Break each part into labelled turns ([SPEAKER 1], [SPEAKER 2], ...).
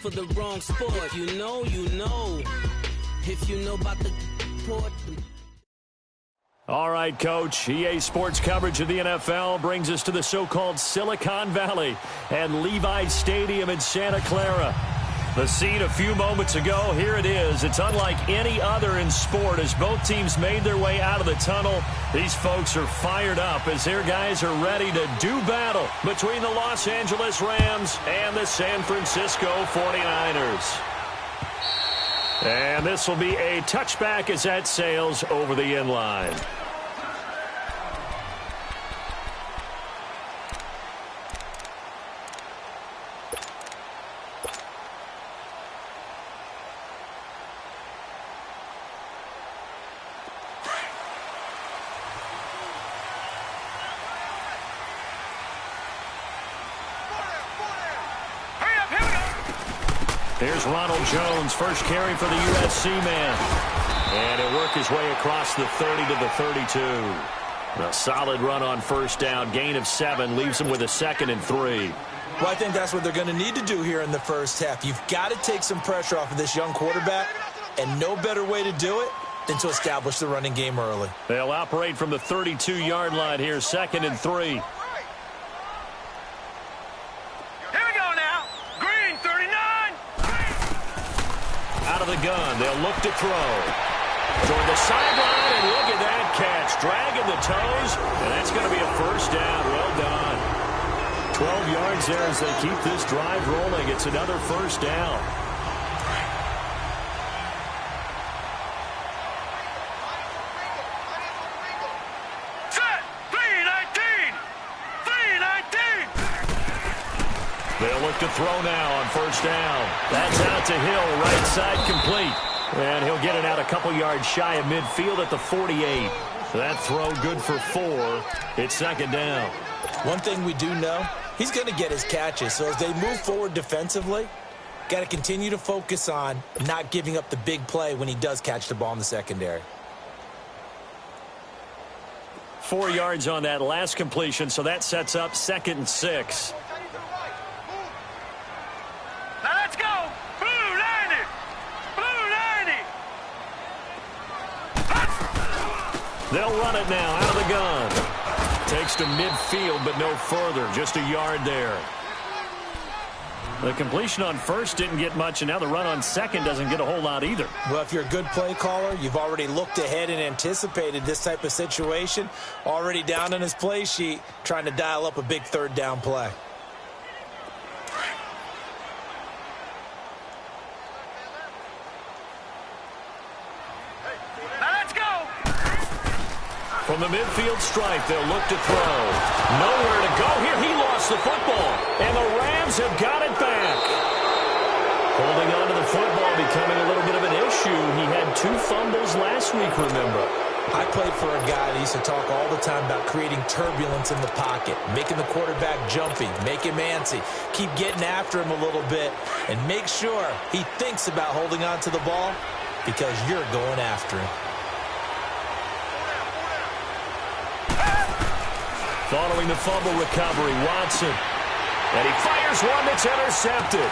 [SPEAKER 1] for the wrong sport. If you know, you know. If you know about the port.
[SPEAKER 2] All right, Coach. EA Sports coverage of the NFL brings us to the so-called Silicon Valley and Levi's Stadium in Santa Clara. The scene a few moments ago, here it is. It's unlike any other in sport as both teams made their way out of the tunnel. These folks are fired up as their guys are ready to do battle between the Los Angeles Rams and the San Francisco 49ers. And this will be a touchback as that sails over the end line. Here's Ronald Jones, first carry for the USC man. And he'll work his way across the 30 to the 32. A solid run on first down. Gain of 7 leaves him with a 2nd and 3.
[SPEAKER 3] Well, I think that's what they're going to need to do here in the first half. You've got to take some pressure off of this young quarterback, and no better way to do it than to establish the running game early.
[SPEAKER 2] They'll operate from the 32-yard line here, 2nd and 3. Out of the gun, they'll look to throw. Toward the sideline, and look at that catch. Dragging the toes, and that's going to be a first down. Well done. 12 yards there as they keep this drive rolling. It's another first down.
[SPEAKER 4] Set! 3-19! 3-19!
[SPEAKER 2] They'll look to throw now on first down. That's out to Hill, right side complete. And he'll get it out a couple yards shy of midfield at the 48. That throw good for 4. It's 2nd down.
[SPEAKER 3] One thing we do know, he's going to get his catches. So as they move forward defensively, got to continue to focus on not giving up the big play when he does catch the ball in the secondary.
[SPEAKER 2] 4 yards on that last completion, so that sets up 2nd and 6. They'll run it now out of the gun. Takes to midfield, but no further. Just a yard there. The completion on first didn't get much, and now the run on second doesn't get a whole lot either.
[SPEAKER 3] Well, if you're a good play caller, you've already looked ahead and anticipated this type of situation. Already down on his play sheet, trying to dial up a big 3rd down play.
[SPEAKER 2] From the midfield stripe, they'll look to throw. Nowhere to go here. He lost the football, and the Rams have got it back. Holding on to the football becoming a little bit of an issue. He had 2 fumbles last week, remember.
[SPEAKER 3] I played for a guy that used to talk all the time about creating turbulence in the pocket, making the quarterback jumpy, make him antsy, keep getting after him a little bit, and make sure he thinks about holding on to the ball because you're going after him.
[SPEAKER 2] Following the fumble recovery, Watson. And he fires one that's intercepted.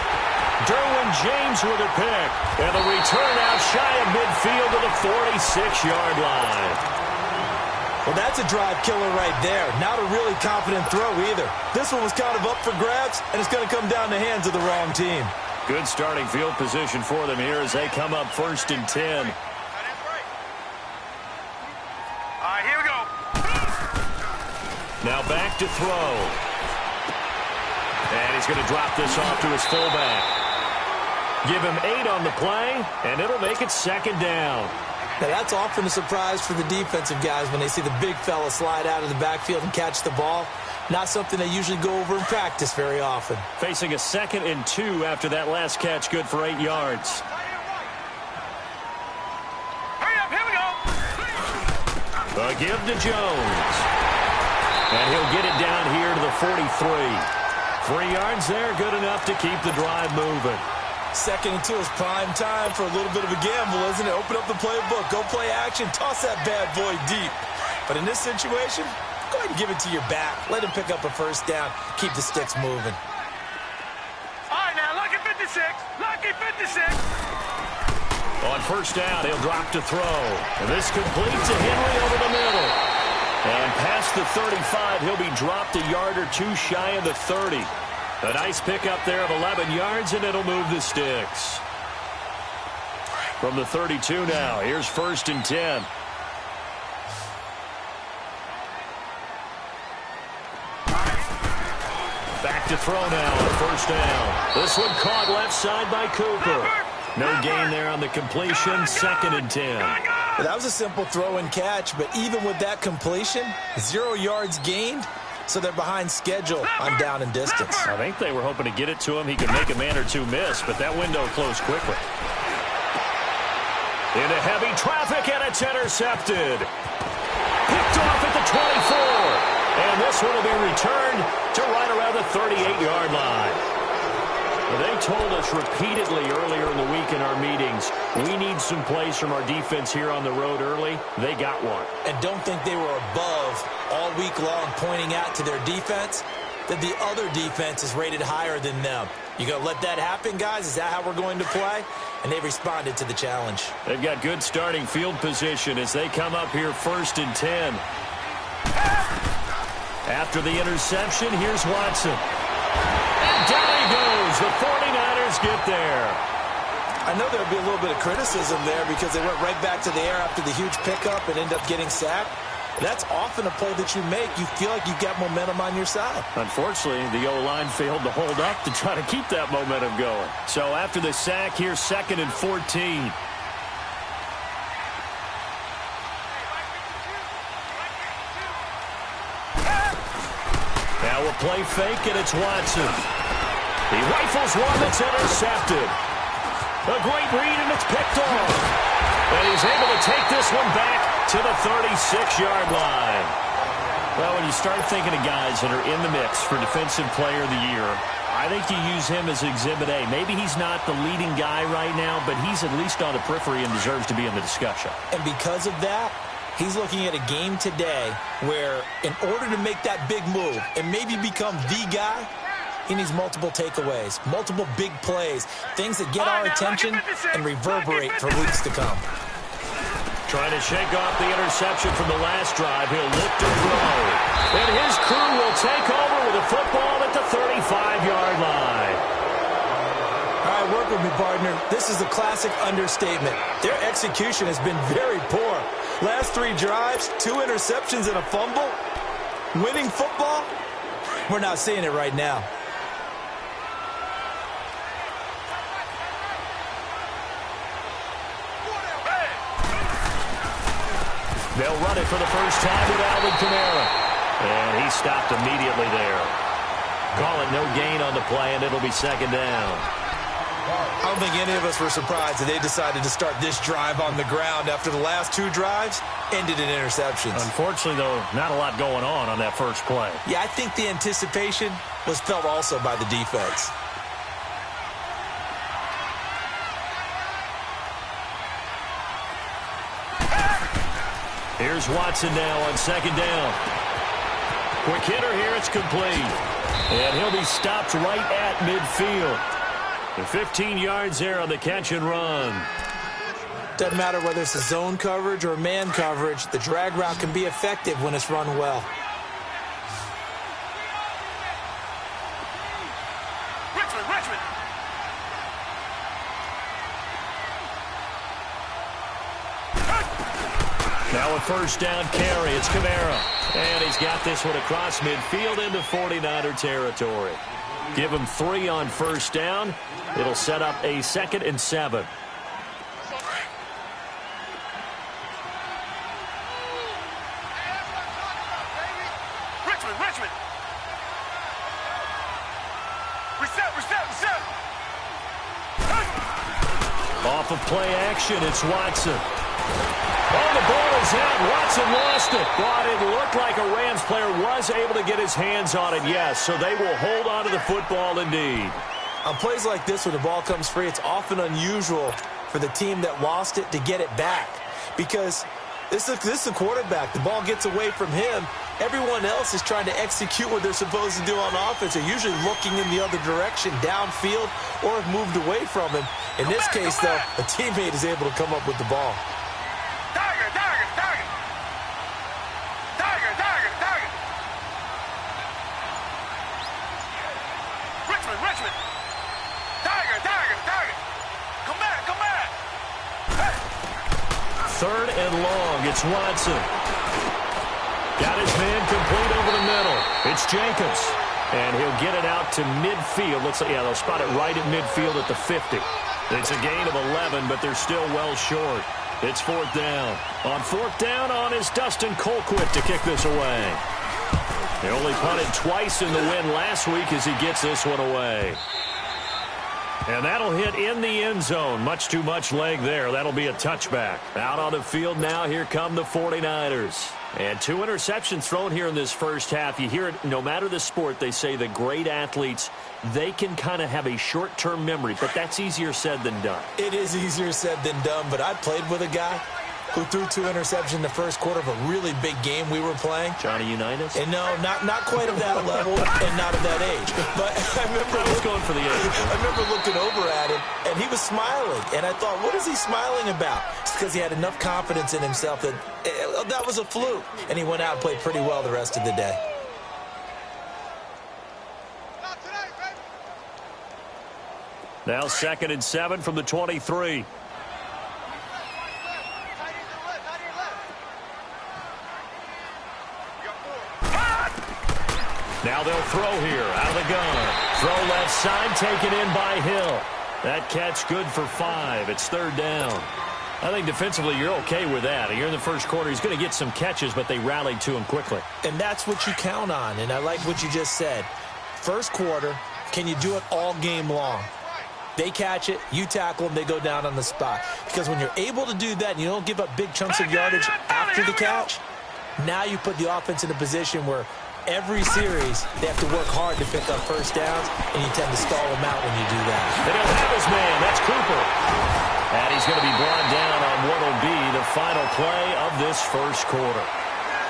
[SPEAKER 2] Derwin James with a pick. And the return out shy of midfield to the 46-yard line.
[SPEAKER 3] Well, that's a drive killer right there. Not a really confident throw either. This one was kind of up for grabs, and it's going to come down the hands of the wrong team.
[SPEAKER 2] Good starting field position for them here as they come up 1st and 10.
[SPEAKER 4] Here we go.
[SPEAKER 2] Now back to throw. And he's going to drop this off to his fullback. Give him 8 on the play, and it'll make it 2nd down.
[SPEAKER 3] Now, that's often a surprise for the defensive guys when they see the big fella slide out of the backfield and catch the ball. Not something they usually go over in practice very often.
[SPEAKER 2] Facing a 2nd and 2 after that last catch, good for 8 yards.
[SPEAKER 4] Hurry up, here we go.
[SPEAKER 2] A give to Jones. And he'll get it down here to the 43. 3 yards there, good enough to keep the drive moving.
[SPEAKER 3] 2nd and 2 is prime time for a little bit of a gamble, isn't it? Open up the playbook, go play action, toss that bad boy deep. But in this situation, go ahead and give it to your back. Let him pick up a first down, keep the sticks moving.
[SPEAKER 4] All right, now look at 57. 56. Lucky 56.
[SPEAKER 2] On first down, he'll drop to throw. And this completes to Henry over the middle. And past the 35, he'll be dropped a yard or two shy of the 30. A nice pickup there of 11 yards, and it'll move the sticks. From the 32 now, here's 1st and 10. Back to throw now on 1st down. This one caught left side by Cooper. No gain there on the completion. 2nd and 10.
[SPEAKER 3] That was a simple throw and catch, but even with that completion, 0 yards gained, so they're behind schedule on down and distance.
[SPEAKER 2] I think they were hoping to get it to him. He could make a man or two miss, but that window closed quickly. Into heavy traffic, and it's intercepted. Picked off at the 24. And this one will be returned to right around the 38-yard line. They told us repeatedly earlier in the week in our meetings, we need some plays from our defense here on the road early. They got one.
[SPEAKER 3] And don't think they were above all week long pointing out to their defense that the other defense is rated higher than them. You going to let that happen, guys? Is that how we're going to play? And they responded to the challenge.
[SPEAKER 2] They've got good starting field position as they come up here 1st and 10. After the interception, here's Watson. And down he goes. The 49ers get there.
[SPEAKER 3] I know there'll be a little bit of criticism there because they went right back to the air after the huge pickup and end up getting sacked. That's often a play that you make. You feel like you've got momentum on your side. Unfortunately,
[SPEAKER 2] the O-line failed to hold up to try to keep that momentum going. So after the sack, here's 2nd and 14. Now a play fake, and it's Watson. He rifles one that's intercepted. A great read, and it's picked off. And he's able to take this one back to the 36-yard line. Well, when you start thinking of guys that are in the mix for Defensive Player of the Year, I think you use him as Exhibit A. Maybe he's not the leading guy right now, but he's at least on the periphery and deserves to be in the discussion. And because of that, he's looking at a game today where in order to make that big move and maybe become the guy, he needs multiple takeaways, multiple big plays, things that get our attention and reverberate for weeks to come. Trying to shake off the interception from the last drive. He'll look to throw. And his crew will take over with a football at the 35-yard line.
[SPEAKER 3] All right, work with me, partner. This is a classic understatement. Their execution has been very poor. Last 3 drives, 2 interceptions and a fumble. Winning football? We're not seeing it right now.
[SPEAKER 2] They'll run it for the first time with Alvin Kamara. And he stopped immediately there. Call it no gain on the play, and it'll be 2nd down.
[SPEAKER 3] I don't think any of us were surprised that they decided to start this drive on the ground after the last 2 drives ended in interceptions.
[SPEAKER 2] Unfortunately, though, not a lot going on that first play.
[SPEAKER 3] Yeah, I think the anticipation was felt also by the defense.
[SPEAKER 2] Here's Watson now on 2nd down. Quick hitter here, it's complete. And he'll be stopped right at midfield. The 15 yards there on the catch and run.
[SPEAKER 3] Doesn't matter whether it's a zone coverage or man coverage, the drag route can be effective when it's run well.
[SPEAKER 4] Richmond.
[SPEAKER 2] Now a first down carry. It's Kamara. And he's got this one across midfield into 49er territory. Give him 3 on first down. It'll set up a 2nd and 7.
[SPEAKER 4] Richmond. Reset.
[SPEAKER 2] Off of play action, it's Watson. Oh, the ball is out. Watson lost it. But it looked like a Rams player was able to get his hands on it, yes. So they will hold on to the football indeed.
[SPEAKER 3] On plays like this where the ball comes free, it's often unusual for the team that lost it to get it back. Because this is the quarterback. The ball gets away from him. everyone else is trying to execute what they're supposed to do on offense. They're usually looking in the other direction, downfield, or have moved away from him. In this case, though, a teammate is able to come up with the ball.
[SPEAKER 4] Tiger, Tiger, Tiger. Tiger, Tiger, Tiger. Richmond, Richmond. Tiger, Tiger, Tiger. Come back, come back. Hey.
[SPEAKER 2] 3rd and long. It's Watson. Got his man complete over the middle. It's Jacobs. And he'll get it out to midfield. Looks like, yeah, they'll spot it right at midfield at the 50. It's a gain of 11, but they're still well short. It's 4th down. On 4th down is Dustin Colquitt to kick this away. They only punted twice in the win last week as he gets this one away. And that'll hit in the end zone. Much too much leg there. That'll be a touchback. Out on the field now, here come the 49ers. And 2 interceptions thrown here in this first half. You hear it, no matter the sport, they say the great athletes, they can kind of have a short-term memory, but that's easier said than done.
[SPEAKER 3] It is easier said than done, but I played with a guy who threw 2 interceptions in the first quarter of a really big game we were playing.
[SPEAKER 2] Johnny Unitas?
[SPEAKER 3] And no, not quite of that level and not of that age. But I was
[SPEAKER 2] going for the age.
[SPEAKER 3] I remember looking over at him, and he was smiling. And I thought, what is he smiling about? It's because he had enough confidence in himself that that was a fluke. And he went out and played pretty well the rest of the day.
[SPEAKER 2] Now 2nd and 7 from the 23. Now they'll throw here out of the gun. Throw left side, taken in by Hill. That catch good for 5. It's 3rd down. I think defensively you're okay with that. You're in the first quarter. He's going to get some catches, but they rallied to him quickly.
[SPEAKER 3] And that's what you count on, and I like what you just said. First quarter, can you do it all game long? They catch it, you tackle them, they go down on the spot. Because when you're able to do that and you don't give up big chunks of yardage after the catch, now you put the offense in a position where every series they have to work hard to pick up first downs, and you tend to stall them out when you do that.
[SPEAKER 2] They don't have his man. That's Cooper. And he's going to be brought down on what will be the final play of this first quarter.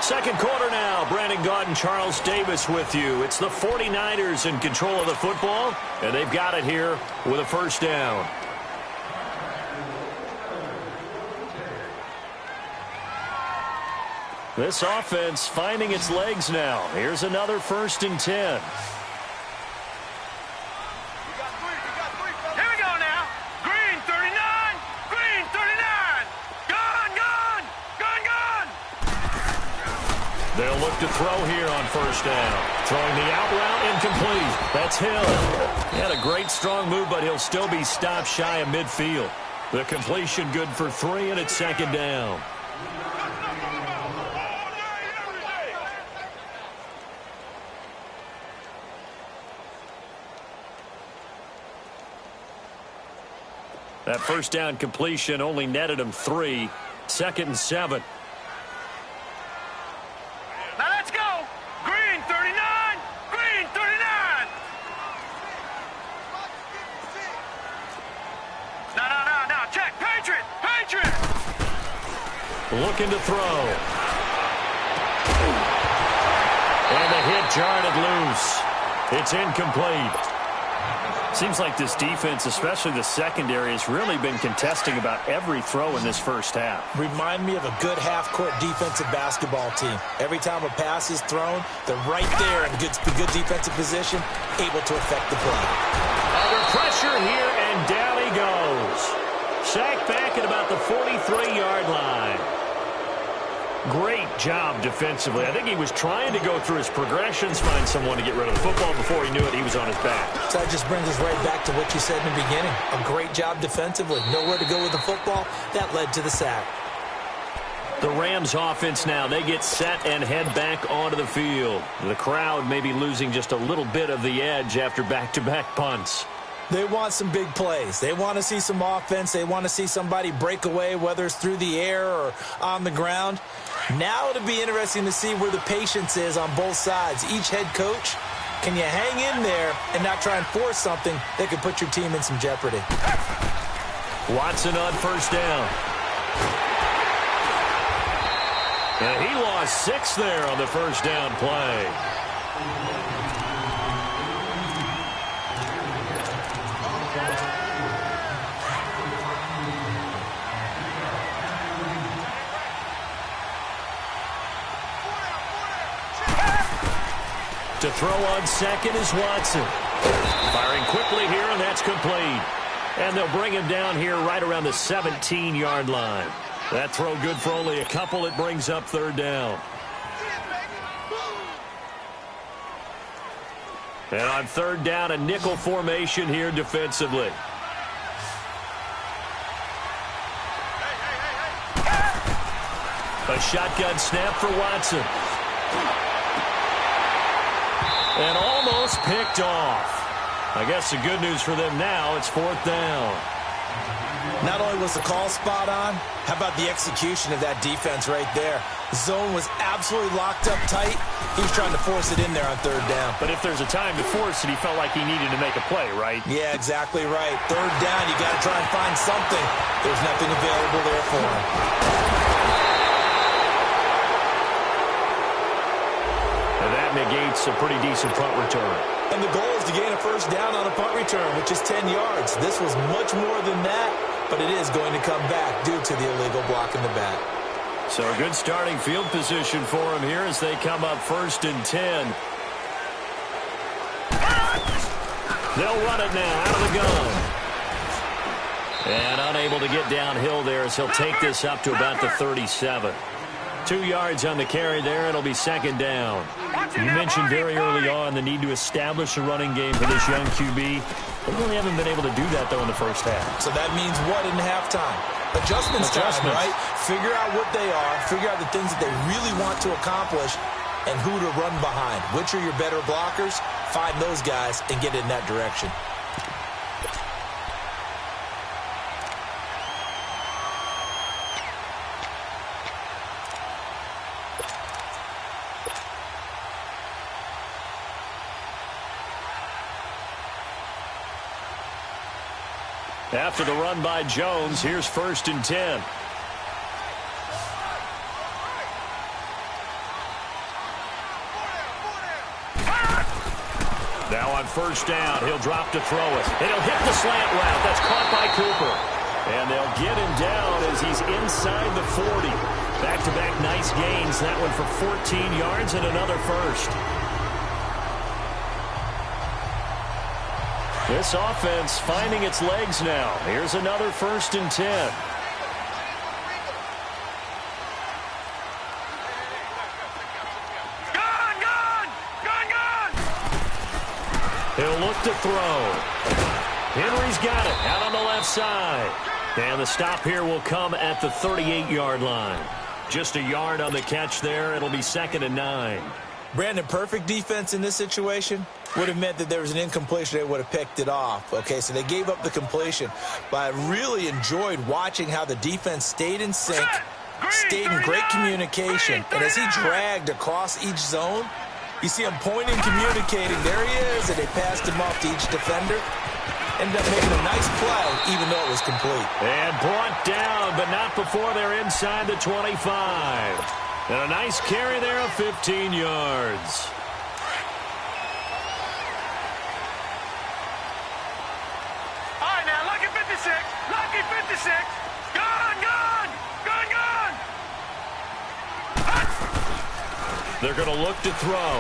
[SPEAKER 2] Second quarter now. Brandon Gaudin, Charles Davis with you. It's the 49ers in control of the football, and they've got it here with a first down. This offense finding its legs now. Here's another 1st and 10.
[SPEAKER 4] Here we go now. Green 39. Green 39. Gun, gun, gun, gun.
[SPEAKER 2] They'll look to throw here on 1st down. Throwing the out route incomplete. That's Hill. He had a great strong move, but he'll still be stopped shy of midfield. The completion good for 3, and it's 2nd down. That first down completion only netted him 3. 2nd and 7.
[SPEAKER 4] Now let's go. Green 39. Green 39. No. Check. Patriot. Patriot.
[SPEAKER 2] Looking to throw. And the hit jarred it loose. It's incomplete. Seems like this defense, especially the secondary, has really been contesting about every throw in this first half.
[SPEAKER 3] Remind me of a good half-court defensive basketball team. Every time a pass is thrown, they're right there in good defensive position, able to affect the play.
[SPEAKER 2] Under pressure here, and down he goes. Sacked back at about the 43-yard line. Great job defensively. I think he was trying to go through his progressions, find someone to get rid of the football. Before he knew it, he was on his back.
[SPEAKER 3] So that just brings us right back to what you said in the beginning. A great job defensively. Nowhere to go with the football. That led to the sack.
[SPEAKER 2] The Rams offense now, they get set and head back onto the field. The crowd may be losing just a little bit of the edge after back-to-back punts.
[SPEAKER 3] They want some big plays. They want to see some offense. They want to see somebody break away, whether it's through the air or on the ground. Now it'll be interesting to see where the patience is on both sides. Each head coach, can you hang in there and not try and force something that could put your team in some jeopardy?
[SPEAKER 2] Watson on 1st down. And he lost 6 there on the first down play. To throw on second is Watson. Firing quickly here, and that's complete. And they'll bring him down here right around the 17-yard line. That throw good for only a couple. It brings up third down. And on third down, a nickel formation here defensively. A shotgun snap for Watson. And almost picked off. I guess the good news for them now, it's fourth down.
[SPEAKER 3] Not only was the call spot on, how about the execution of that defense right there? The zone was absolutely locked up tight. He was trying to force it in there on third down.
[SPEAKER 2] But if there's a time to force it, he felt like he needed to make a play, right?
[SPEAKER 3] Yeah, exactly right. Third down, you got to try and find something. There's nothing available there for him.
[SPEAKER 2] And that negates a pretty decent punt return.
[SPEAKER 3] And the goal is to gain a first down on a punt return, which is 10 yards. This was much more than that, but it is going to come back due to the illegal block in the back.
[SPEAKER 2] So a good starting field position for him here as they come up 1st and 10. They'll run it now out of the gun. And unable to get downhill there as he'll take this up to about the 37. 2 yards on the carry there. It'll be second down. You mentioned very early on the need to establish a running game for this young QB. They really haven't been able to do that, though, in the first half.
[SPEAKER 3] So that means what in halftime? Adjustments time, right? Figure out what they are. Figure out the things that they really want to accomplish and who to run behind. Which are your better blockers? Find those guys and get in that direction.
[SPEAKER 2] After the run by Jones, here's 1st and 10. Now on first down, he'll drop to throw it. And he'll hit the slant route. That's caught by Cooper. And they'll get him down as he's inside the 40. Back-to-back nice gains. That one for 14 yards and another first. This offense finding its legs now. Here's another 1st and 10. He'll look to throw. Henry's got it out on the left side. And the stop here will come at the 38-yard line. Just a yard on the catch there. It'll be 2nd and 9.
[SPEAKER 3] Brandon, perfect defense in this situation would have meant that there was an incompletion. They would have picked it off. Okay, so they gave up the completion. But I really enjoyed watching how the defense stayed in sync, stayed in great communication. And as he dragged across each zone, you see him pointing, communicating. There he is, and they passed him off to each defender. Ended up making a nice play, even though it was complete.
[SPEAKER 2] And brought down, but not before they're inside the 25. And a nice carry there of 15 yards.
[SPEAKER 4] All right, now, lucky 56. Lucky 56. Gone, gone. Gone, gone.
[SPEAKER 2] They're going to look to throw.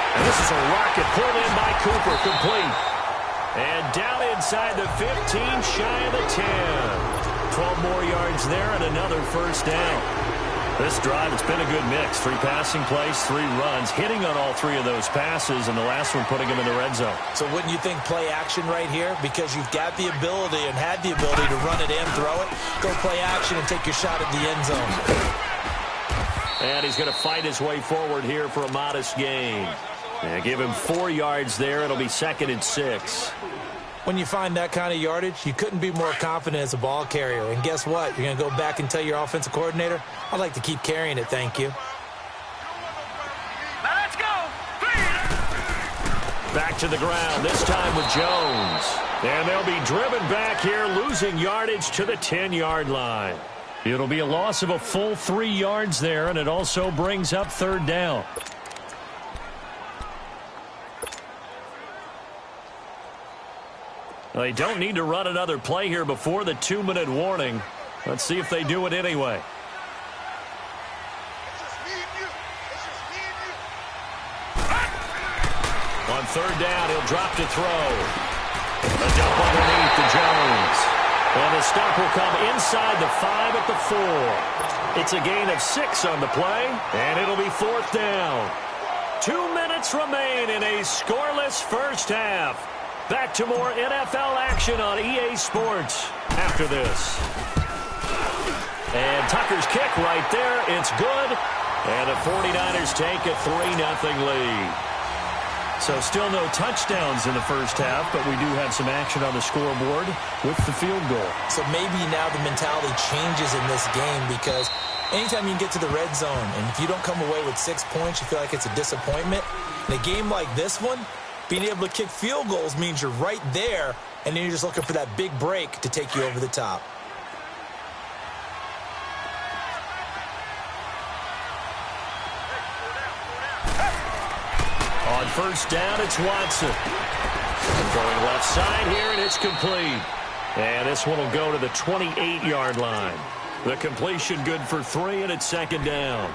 [SPEAKER 2] And this is a rocket pulled in by Cooper, complete. And down inside the 15, shy of the 10. 12 more yards there and another first down. This drive, it's been a good mix. 3 passing plays, 3 runs, hitting on all 3 of those passes, and the last one putting him in the red zone.
[SPEAKER 3] So wouldn't you think play action right here? Because you've got the ability and had the ability to run it and throw it. Go play action and take your shot at the end zone.
[SPEAKER 2] And he's going to fight his way forward here for a modest gain. Yeah, give him 4 yards there. It'll be 2nd and 6.
[SPEAKER 3] When you find that kind of yardage, you couldn't be more confident as a ball carrier. And guess what? You're going to go back and tell your offensive coordinator, I'd like to keep carrying it, thank you.
[SPEAKER 4] Now let's go. 3.
[SPEAKER 2] Back to the ground, this time with Jones. And they'll be driven back here, losing yardage to the 10-yard line. It'll be a loss of a full 3 yards there, and it also brings up third down. They don't need to run another play here before the 2-minute warning. Let's see if they do it anyway. On third down, he'll drop to throw. A dump underneath to Jones. And the stop will come inside the 5 at the 4. It's a gain of 6 on the play, and it'll be fourth down. 2 minutes remain in a scoreless first half. Back to more NFL action on EA Sports after this. And Tucker's kick right there. It's good. And the 49ers take a 3-0 lead. So still no touchdowns in the first half, but we do have some action on the scoreboard with the field goal. So maybe now the mentality changes in this game, because anytime you can get to the red zone, and if you don't come away with 6 points, you feel like it's a disappointment. In a game like this one, being able to kick field goals means you're right there, and then you're just looking for that big break to take you over the top. On first down, it's Watson. Going left side here, and it's complete. And this one will go to the 28-yard line. The completion good for 3, and it's second down.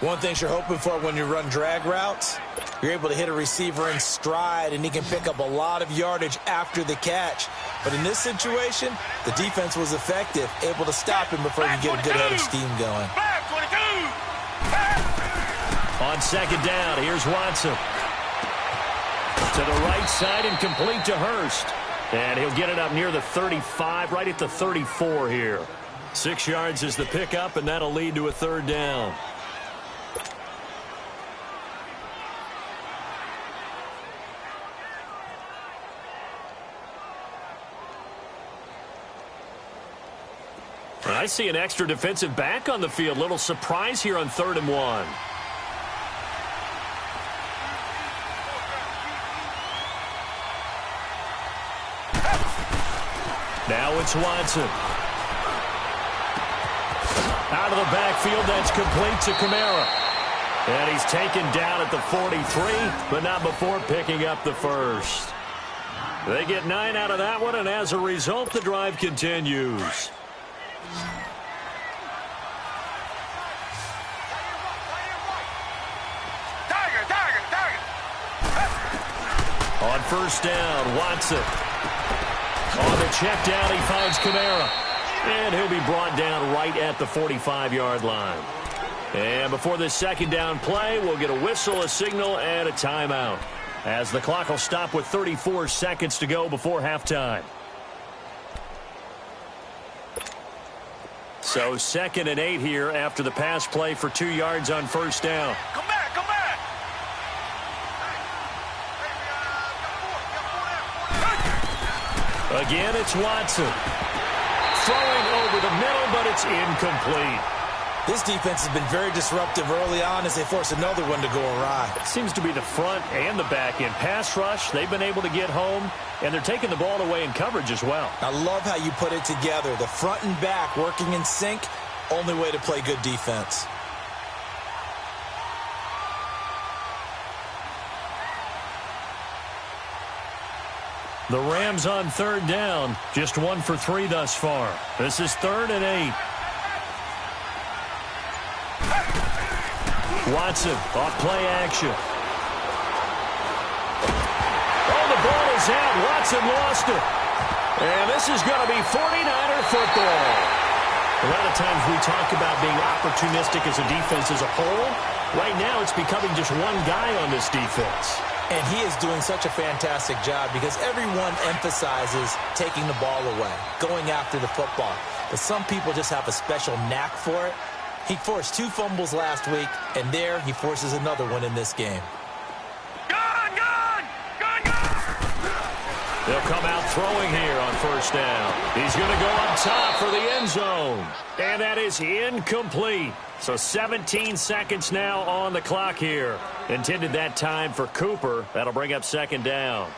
[SPEAKER 2] One thing you're hoping for when you run drag routes, you're able to hit a receiver in stride, and he can pick up a lot of yardage after the catch. But in this situation, the defense was effective, able to stop him before you get a good head of steam going. On second down, here's Watson. To the right side and complete to Hurst. And he'll get it up near the 35, right at the 34 here. 6 yards is the pickup, and that'll lead to a third down. I see an extra defensive back on the field. Little surprise here on 3rd and 1. Now it's Watson. Out of the backfield, that's complete to Kamara. And he's taken down at the 43, but not before picking up the first. They get 9 out of that one, and as a result, the drive continues. On first down, Watson. On the check down, he finds Kamara. And he'll be brought down right at the 45-yard line. And before this second down play, we'll get a whistle, a signal, and a timeout, as the clock will stop with 34 seconds to go before halftime. So 2nd and 8 here after the pass play for 2 yards on first down.
[SPEAKER 4] Come back, come back.
[SPEAKER 2] Again, it's Watson. Throwing over the middle, but it's incomplete.
[SPEAKER 3] This defense has been very disruptive early on as they force another one to go awry.
[SPEAKER 2] Seems to be the front and the back end. Pass rush, they've been able to get home, and they're taking the ball away in coverage as well.
[SPEAKER 3] I love how you put it together. The front and back working in sync, only way to play good defense.
[SPEAKER 2] The Rams on 3rd down, just 1 for 3 thus far. This is 3rd and 8. Watson off play action. Oh, the ball is out. Watson lost it. And this is going to be 49er football. A lot of times we talk about being opportunistic as a defense as a whole. Right now it's becoming just one guy on this defense.
[SPEAKER 3] And he is doing such a fantastic job because everyone emphasizes taking the ball away, going after the football. But some people just have a special knack for it. He forced 2 fumbles last week, and there he forces another one in this game.
[SPEAKER 4] Gun, gun, gun, gun.
[SPEAKER 2] They'll come out throwing here on first down. He's going to go up top for the end zone. And that is incomplete. So 17 seconds now on the clock here. Intended that time for Cooper. That'll bring up second down.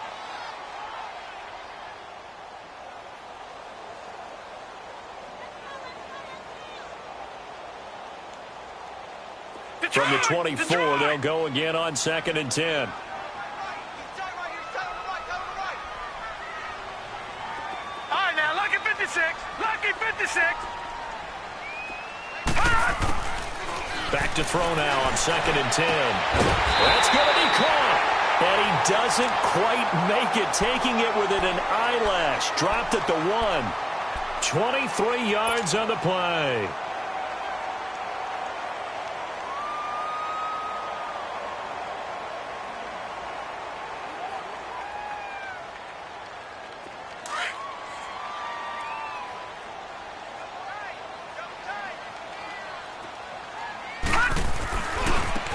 [SPEAKER 2] From the 24, they'll go again on 2nd and 10.
[SPEAKER 4] All right, now, lucky 56. Lucky 56.
[SPEAKER 2] Back to throw now on 2nd and 10. That's going to be caught. And he doesn't quite make it, taking it within an eyelash. Dropped at the 1. 23 yards on the play.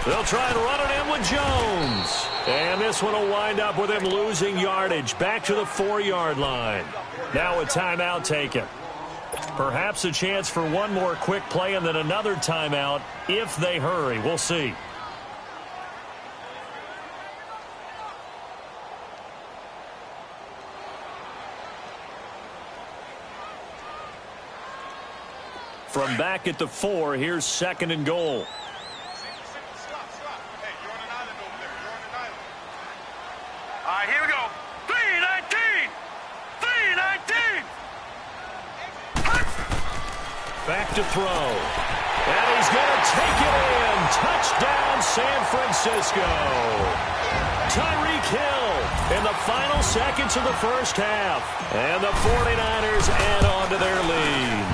[SPEAKER 2] They'll try and run it in with Jones. And this one will wind up with him losing yardage. Back to the 4-yard line. Now a timeout taken. Perhaps a chance for one more quick play and then another timeout if they hurry. We'll see. From back at the 4, here's 2nd and goal.
[SPEAKER 4] All right, here we go. 3-19. 3-19.
[SPEAKER 2] Back to throw. And he's going to take it in. Touchdown, San Francisco. Tyreek Hill in the final seconds of the first half. And the 49ers add on to their lead.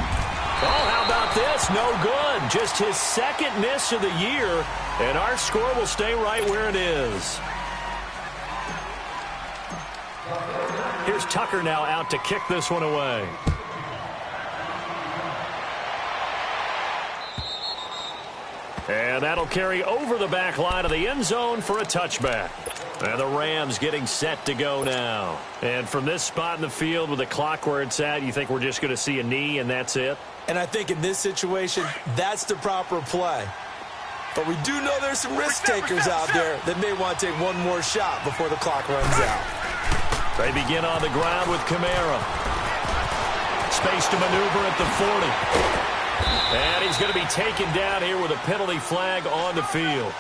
[SPEAKER 2] Oh, how about this? No good. Just his 2nd miss of the year. And our score will stay right where it is. Here's Tucker now out to kick this one away. And that'll carry over the back line of the end zone for a touchback. And the Rams getting set to go now. And from this spot in the field with the clock where it's at, you think we're just going to see a knee and that's it?
[SPEAKER 3] And I think in this situation, that's the proper play. But we do know there's some risk takers out there that may want to take one more shot before the clock runs out.
[SPEAKER 2] They begin on the ground with Kamara. Space to maneuver at the 40. And he's going to be taken down here with a penalty flag on the field.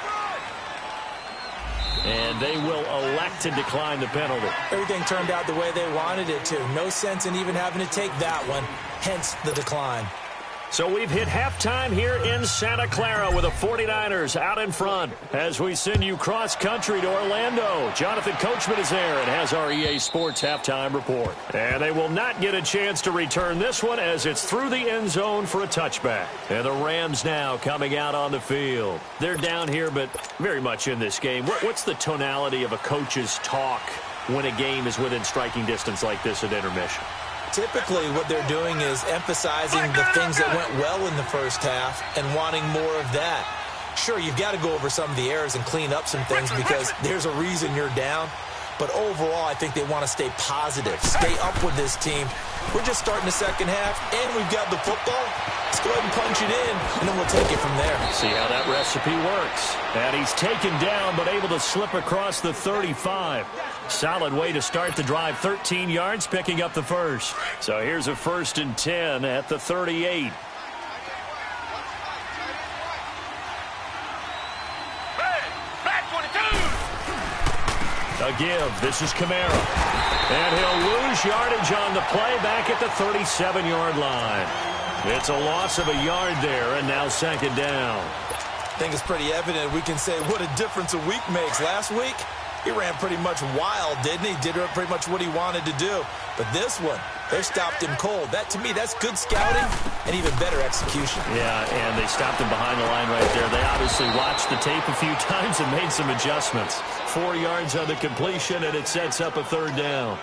[SPEAKER 2] And they will elect to decline the penalty.
[SPEAKER 3] Everything turned out the way they wanted it to. No sense in even having to take that one, hence the decline.
[SPEAKER 2] So we've hit halftime here in Santa Clara with the 49ers out in front as we send you cross-country to Orlando. Jonathan Coachman is there and has our EA Sports halftime report. And they will not get a chance to return this one as it's through the end zone for a touchback. And the Rams now coming out on the field. They're down here, but very much in this game. What's the tonality of a coach's talk when a game is within striking distance like this at intermission?
[SPEAKER 3] Typically, what they're doing is emphasizing the things that went well in the first half and wanting more of that. Sure, you've got to go over some of the errors and clean up some things because there's a reason you're down. But overall, I think they want to stay positive, stay up with this team. We're just starting the second half, and we've got the football. Let's go ahead and punch it in, and then we'll take it from there.
[SPEAKER 2] See how that recipe works. And he's taken down, but able to slip across the 35. Solid way to start the drive. 13 yards, picking up the first. So here's a 1st and 10 at the 38. A give. This is Kamara. And he'll lose yardage on the play back at the 37-yard line. It's a loss of a yard there, and now 2nd down.
[SPEAKER 3] I think it's pretty evident we can say what a difference a week makes. Last week, he ran pretty much wild, didn't he? Did pretty much what he wanted to do. But this one, they stopped him cold. That, to me, that's good scouting and even better execution.
[SPEAKER 2] Yeah, and they stopped him behind the line right there. They obviously watched the tape a few times and made some adjustments. 4 yards on the completion, and it sets up a 3rd down.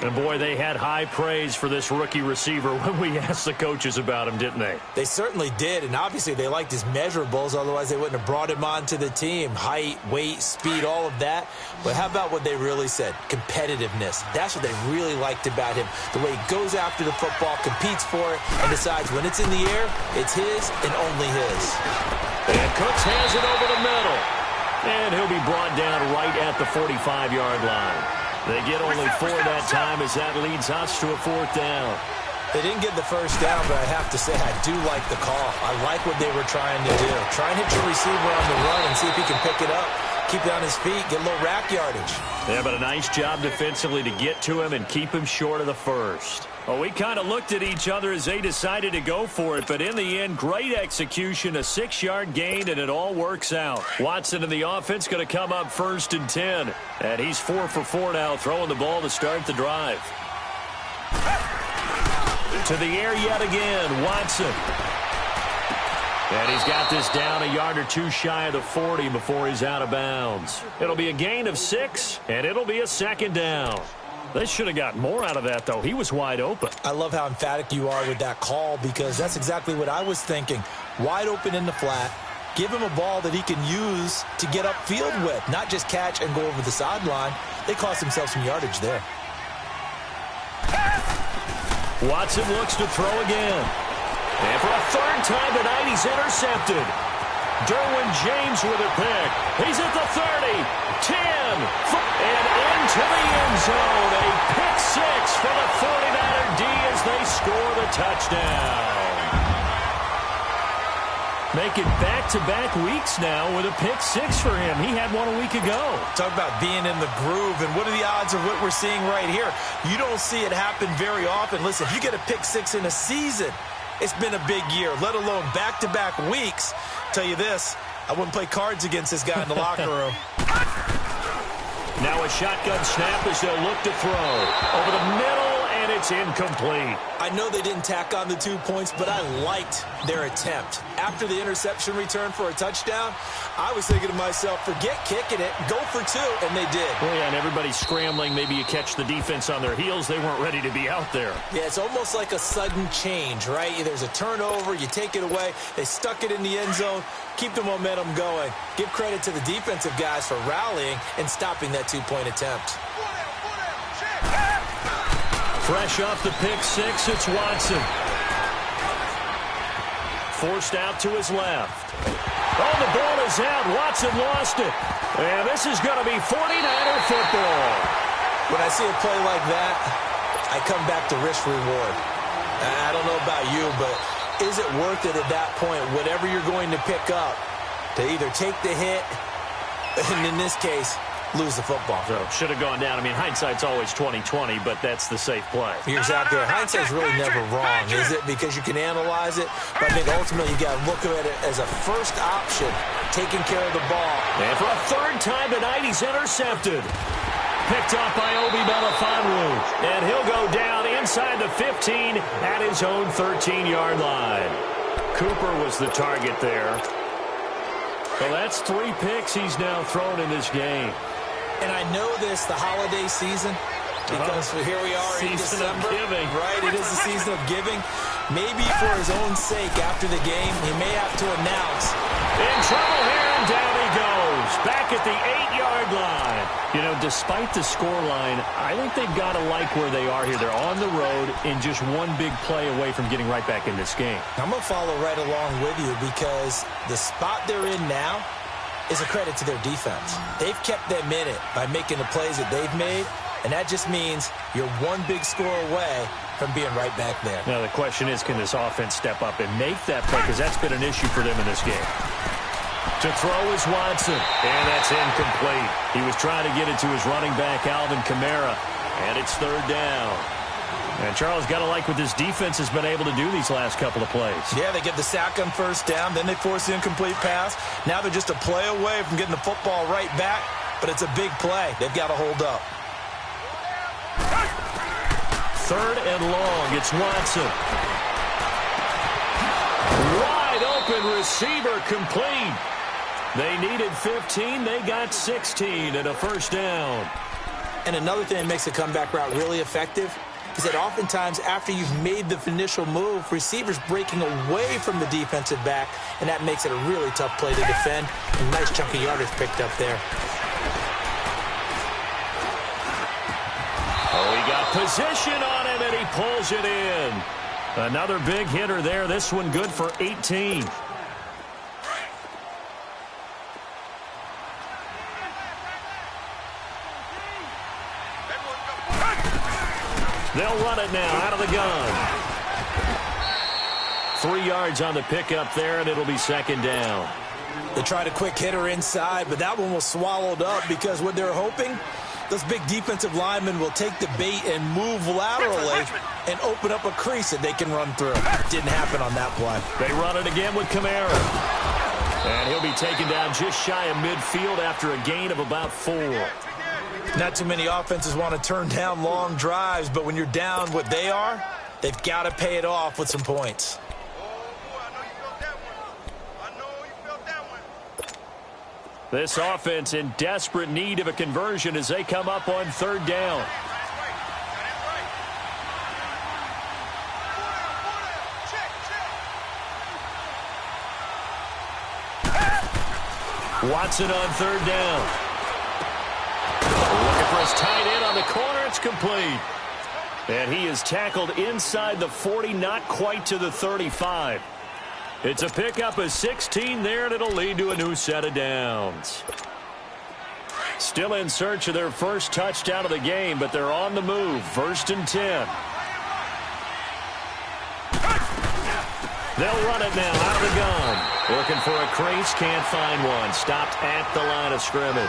[SPEAKER 2] And, boy, they had high praise for this rookie receiver when we asked the coaches about him, didn't they?
[SPEAKER 3] They certainly did, and obviously they liked his measurables. Otherwise, they wouldn't have brought him onto the team. Height, weight, speed, all of that. But how about what they really said? Competitiveness. That's what they really liked about him. The way he goes after the football, competes for it, and decides when it's in the air, it's his and only his.
[SPEAKER 2] And Cooks has it over the middle. And he'll be brought down right at the 45-yard line. They get only 4 that time as that leads us to a 4th down.
[SPEAKER 3] They didn't get the first down, but I have to say I do like the call. I like what they were trying to do. Try and hit your receiver on the run and see if he can pick it up. Keep it on his feet, get a little rack yardage.
[SPEAKER 2] Yeah, but a nice job defensively to get to him and keep him short of the first. Well, we kind of looked at each other as they decided to go for it, but in the end, great execution, a 6-yard gain, and it all works out. Watson and the offense going to come up 1st and 10, and he's 4 for 4 now, throwing the ball to start the drive. To the air yet again, Watson. And he's got this down a yard or two shy of the 40 before he's out of bounds. It'll be a gain of 6, and it'll be a 2nd down. They should have gotten more out of that, though. He was wide open.
[SPEAKER 3] I love how emphatic you are with that call because that's exactly what I was thinking. Wide open in the flat. Give him a ball that he can use to get upfield with, not just catch and go over the sideline. They cost themselves some yardage there.
[SPEAKER 2] Watson looks to throw again. And for a 3rd time tonight, he's intercepted. Derwin James with a pick. He's at the 30, 10, and into the end zone. A pick 6 for the 49er D as they score the touchdown. Making back-to-back weeks now with a pick 6 for him. He had one a week ago.
[SPEAKER 3] Talk about being in the groove, and what are the odds of what we're seeing right here? You don't see it happen very often. Listen, if you get a pick 6 in a season, it's been a big year, let alone back-to-back weeks. Tell you this, I wouldn't play cards against this guy in the locker room.
[SPEAKER 2] Now a shotgun snap as they'll look to throw. Over the middle, and it's incomplete.
[SPEAKER 3] I know they didn't tack on the 2 points, but I liked their attempt. After the interception return for a touchdown, I was thinking to myself, forget kicking it, go for 2, and they did.
[SPEAKER 2] Well, yeah, and everybody's scrambling. Maybe you catch the defense on their heels. They weren't ready to be out there.
[SPEAKER 3] Yeah, it's almost like a sudden change, right? There's a turnover, you take it away, they stuck it in the end zone, keep the momentum going. Give credit to the defensive guys for rallying and stopping that 2-point attempt.
[SPEAKER 2] Fresh off the pick 6, it's Watson. Forced out to his left. Oh, the ball is out. Watson lost it. And this is going to be 49er football.
[SPEAKER 3] When I see a play like that, I come back to risk reward. I don't know about you, but is it worth it at that point, whatever you're going to pick up, to either take the hit, and in this case, lose the football?
[SPEAKER 2] So should have gone down. I mean, hindsight's always 20/20, but that's the safe play.
[SPEAKER 3] You're exactly right. Hindsight's really never wrong, is it? Because you can analyze it, but I think ultimately you got to look at it as a first option, taking care of the ball.
[SPEAKER 2] And for a 3rd time tonight, he's intercepted. Picked up by Obi Melifonwu. And he'll go down inside the 15 at his own 13-yard line. Cooper was the target there. Well, that's 3 picks he's now thrown in this game.
[SPEAKER 3] And I know this, the holiday season, because here we are in December. Right, it is the season of giving. Maybe for his own sake, after the game, he may have to announce.
[SPEAKER 2] In trouble here, and down he goes. Back at the 8-yard line. You know, despite the scoreline, I think they've got to like where they are here. They're on the road and just one big play away from getting right back in this game.
[SPEAKER 3] I'm going to follow right along with you because the spot they're in now is a credit to their defense. They've kept them in it by making the plays that they've made, and that just means you're one big score away from being right back there.
[SPEAKER 2] Now, the question is, can this offense step up and make that play? Because that's been an issue for them in this game. To throw is Watson, and that's incomplete. He was trying to get it to his running back, Alvin Kamara, and it's 3rd down. And Charles, got to like what this defense has been able to do these last couple of plays.
[SPEAKER 3] Yeah, they get the sack on 1st down, then they force the incomplete pass. Now they're just a play away from getting the football right back, but it's a big play. They've got to hold up.
[SPEAKER 2] 3rd and long, it's Watson. Wide open receiver complete. They needed 15, they got 16 and a 1st down.
[SPEAKER 3] And another thing that makes the comeback route really effective is that oftentimes after you've made the initial move, receivers breaking away from the defensive back, and that makes it a really tough play to defend. A nice chunk of yardage picked up there.
[SPEAKER 2] Oh, he got position on him, and he pulls it in. Another big hitter there. This one good for 18. They'll run it now out of the gun. 3 yards on the pickup there, and it'll be second down.
[SPEAKER 3] They tried a quick hitter inside, but that one was swallowed up because what they're hoping, those big defensive linemen will take the bait and move laterally and open up a crease that they can run through. Didn't happen on that play.
[SPEAKER 2] They run it again with Kamara. And he'll be taken down just shy of midfield after a gain of about 4.
[SPEAKER 3] Not too many offenses want to turn down long drives, but when you're down what they are, they've got to pay it off with some points.
[SPEAKER 2] This offense in desperate need of a conversion as they come up on 3rd down. Watson on 3rd down. Looking for his tight end on the corner. It's complete. And he is tackled inside the 40, not quite to the 35. It's a pickup of 16 there, and it'll lead to a new set of downs. Still in search of their first touchdown of the game, but they're on the move. 1st and 10. They'll run it now out of the gun. Looking for a crease, can't find one. Stopped at the line of scrimmage.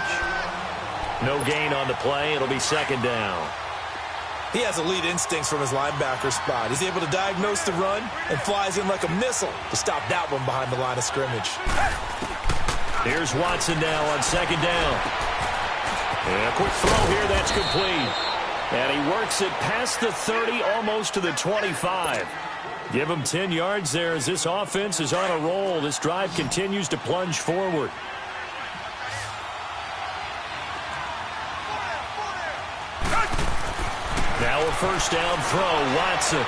[SPEAKER 2] No gain on the play. It'll be second down.
[SPEAKER 3] He has elite instincts from his linebacker spot. He's able to diagnose the run and flies in like a missile to stop that one behind the line of scrimmage.
[SPEAKER 2] Here's Watson now on 2nd down. And a quick throw here, that's complete. And he works it past the 30, almost to the 25. Give him 10 yards there as this offense is on a roll. This drive continues to plunge forward. Now a 1st down throw, Watson.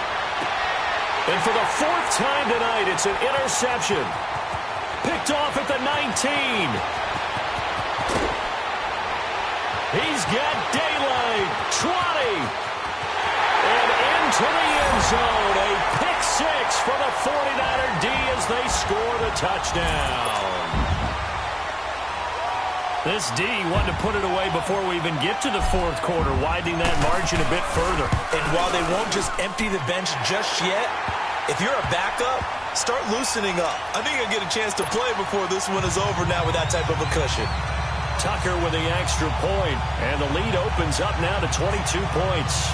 [SPEAKER 2] And for the 4th time tonight, it's an interception. Picked off at the 19. He's got daylight. 20. And into the end zone. A pick 6 for the 49er D as they score the touchdown. This D wanted to put it away before we even get to the 4th quarter, widening that margin a bit further.
[SPEAKER 3] And while they won't just empty the bench just yet, if you're a backup, start loosening up. I think you'll get a chance to play before this one is over now with that type of a cushion.
[SPEAKER 2] Tucker with the extra point, and the lead opens up now to 22 points.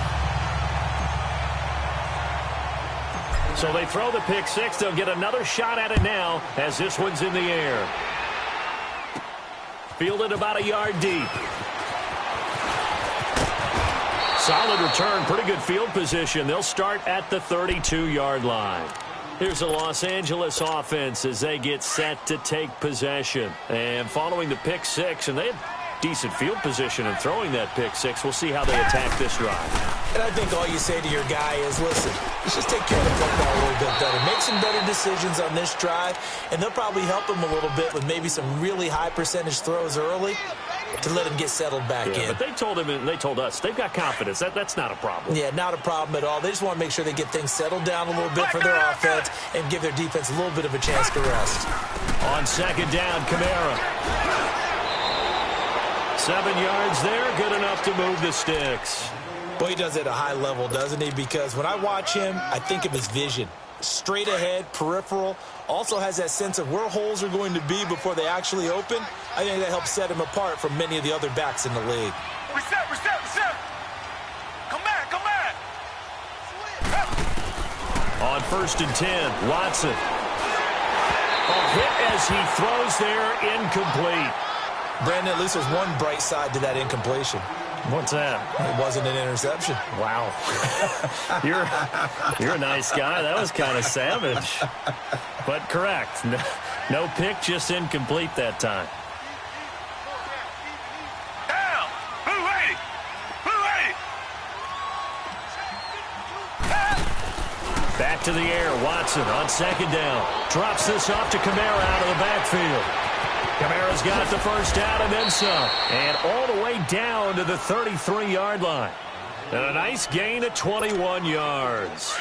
[SPEAKER 2] So they throw the pick 6. They'll get another shot at it now as this one's in the air. Fielded about a yard deep. Solid return, pretty good field position. They'll start at the 32-yard line. Here's the Los Angeles offense as they get set to take possession. And following the pick 6, and they have decent field position in throwing that pick 6. We'll see how they attack this drive.
[SPEAKER 3] And I think all you say to your guy is, listen, let's just take care of the football a little bit better. Make some better decisions on this drive, and they'll probably help him a little bit with maybe some really high percentage throws early to let him get settled back in.
[SPEAKER 2] But they told him and they told us they've got confidence. That's not a problem.
[SPEAKER 3] Yeah, not a problem at all. They just want to make sure they get things settled down a little bit for their offense and give their defense a little bit of a chance to rest.
[SPEAKER 2] On 2nd down, Kamara. 7 yards there, good enough to move the sticks.
[SPEAKER 3] Boy, he does it at a high level, doesn't he? Because when I watch him, I think of his vision. Straight ahead, peripheral. Also has that sense of where holes are going to be before they actually open. I think that helps set him apart from many of the other backs in the league.
[SPEAKER 4] Reset. Come back.
[SPEAKER 2] On 1st and 10, Watson. A hit as he throws there, incomplete.
[SPEAKER 3] Brandon, at least there's one bright side to that incompletion.
[SPEAKER 2] What's that?
[SPEAKER 3] It wasn't an interception.
[SPEAKER 2] Wow. You're a nice guy. That was kind of savage. But correct. No pick, just incomplete that time.
[SPEAKER 4] Down. Who ready?
[SPEAKER 2] Back to the air. Watson on 2nd down. Drops this off to Kamara out of the backfield. Kamara's got the first down and then some. And all the way down to the 33-yard line. And a nice gain of 21 yards.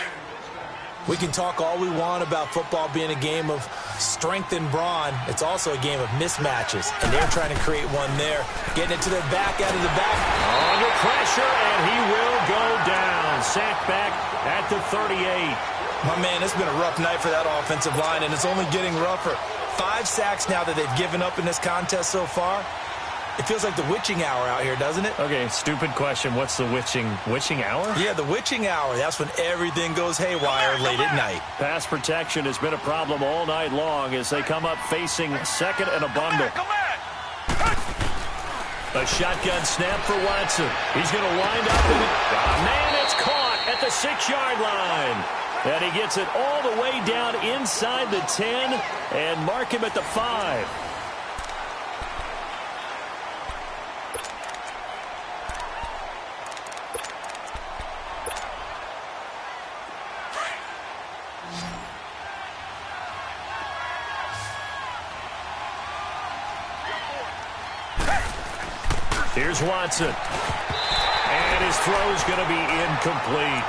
[SPEAKER 3] We can talk all we want about football being a game of strength and brawn. It's also a game of mismatches, and they're trying to create one there. Getting it to their back, out of the back.
[SPEAKER 2] Under pressure, and he will go down. Sacked back at the 38.
[SPEAKER 3] My man, it's been a rough night for that offensive line, and it's only getting rougher. 5 sacks now that they've given up in this contest so far. It feels like the witching hour out here, doesn't it?
[SPEAKER 2] Okay, stupid question. What's the witching hour?
[SPEAKER 3] Yeah, the witching hour. That's when everything goes haywire late at night.
[SPEAKER 2] Pass protection has been a problem all night long as they come up facing second and a bundle. A shotgun snap for Watson. He's going to wind up in it. Man, it's caught at the 6-yard line. And he gets it all the way down inside the 10 and mark him at the 5. Here's Watson. And his throw's going to be incomplete.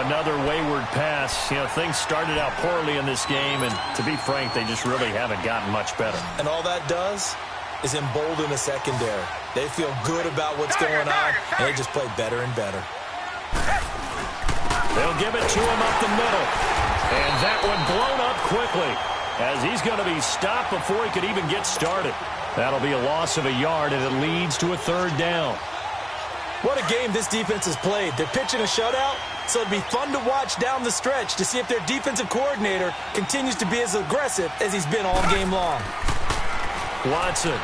[SPEAKER 2] Another wayward pass. You know, things started out poorly in this game, and to be frank, they just really haven't gotten much better.
[SPEAKER 3] And all that does is embolden the secondary. They feel good about what's going on, and they just play better and better.
[SPEAKER 2] They'll give it to him up the middle. And that one blown up quickly as he's going to be stopped before he could even get started. That'll be a loss of a yard, and it leads to a 3rd down.
[SPEAKER 3] What a game this defense has played. They're pitching a shutout, so it'll be fun to watch down the stretch to see if their defensive coordinator continues to be as aggressive as he's been all game long.
[SPEAKER 2] Watson.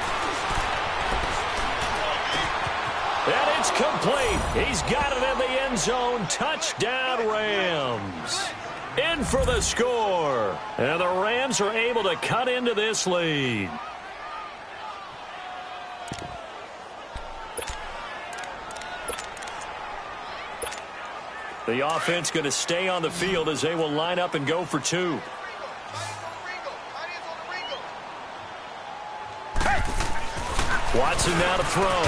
[SPEAKER 2] And it's complete. He's got it in the end zone. Touchdown, Rams. In for the score. And the Rams are able to cut into this lead. The offense going to stay on the field as they will line up and go for 2. Watson now to throw.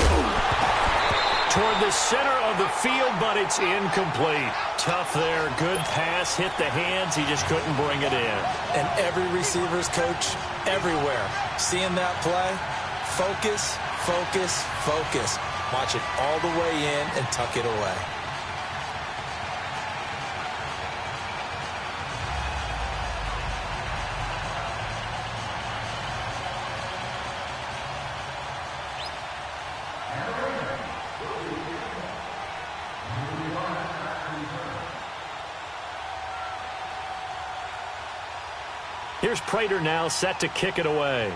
[SPEAKER 2] Toward the center of the field, but it's incomplete. Tough there. Good pass. Hit the hands. He just couldn't bring it in.
[SPEAKER 3] And every receiver's coach everywhere. Seeing that play, focus, focus, focus. Watch it all the way in and tuck it away.
[SPEAKER 2] Here's Prater now set to kick it away.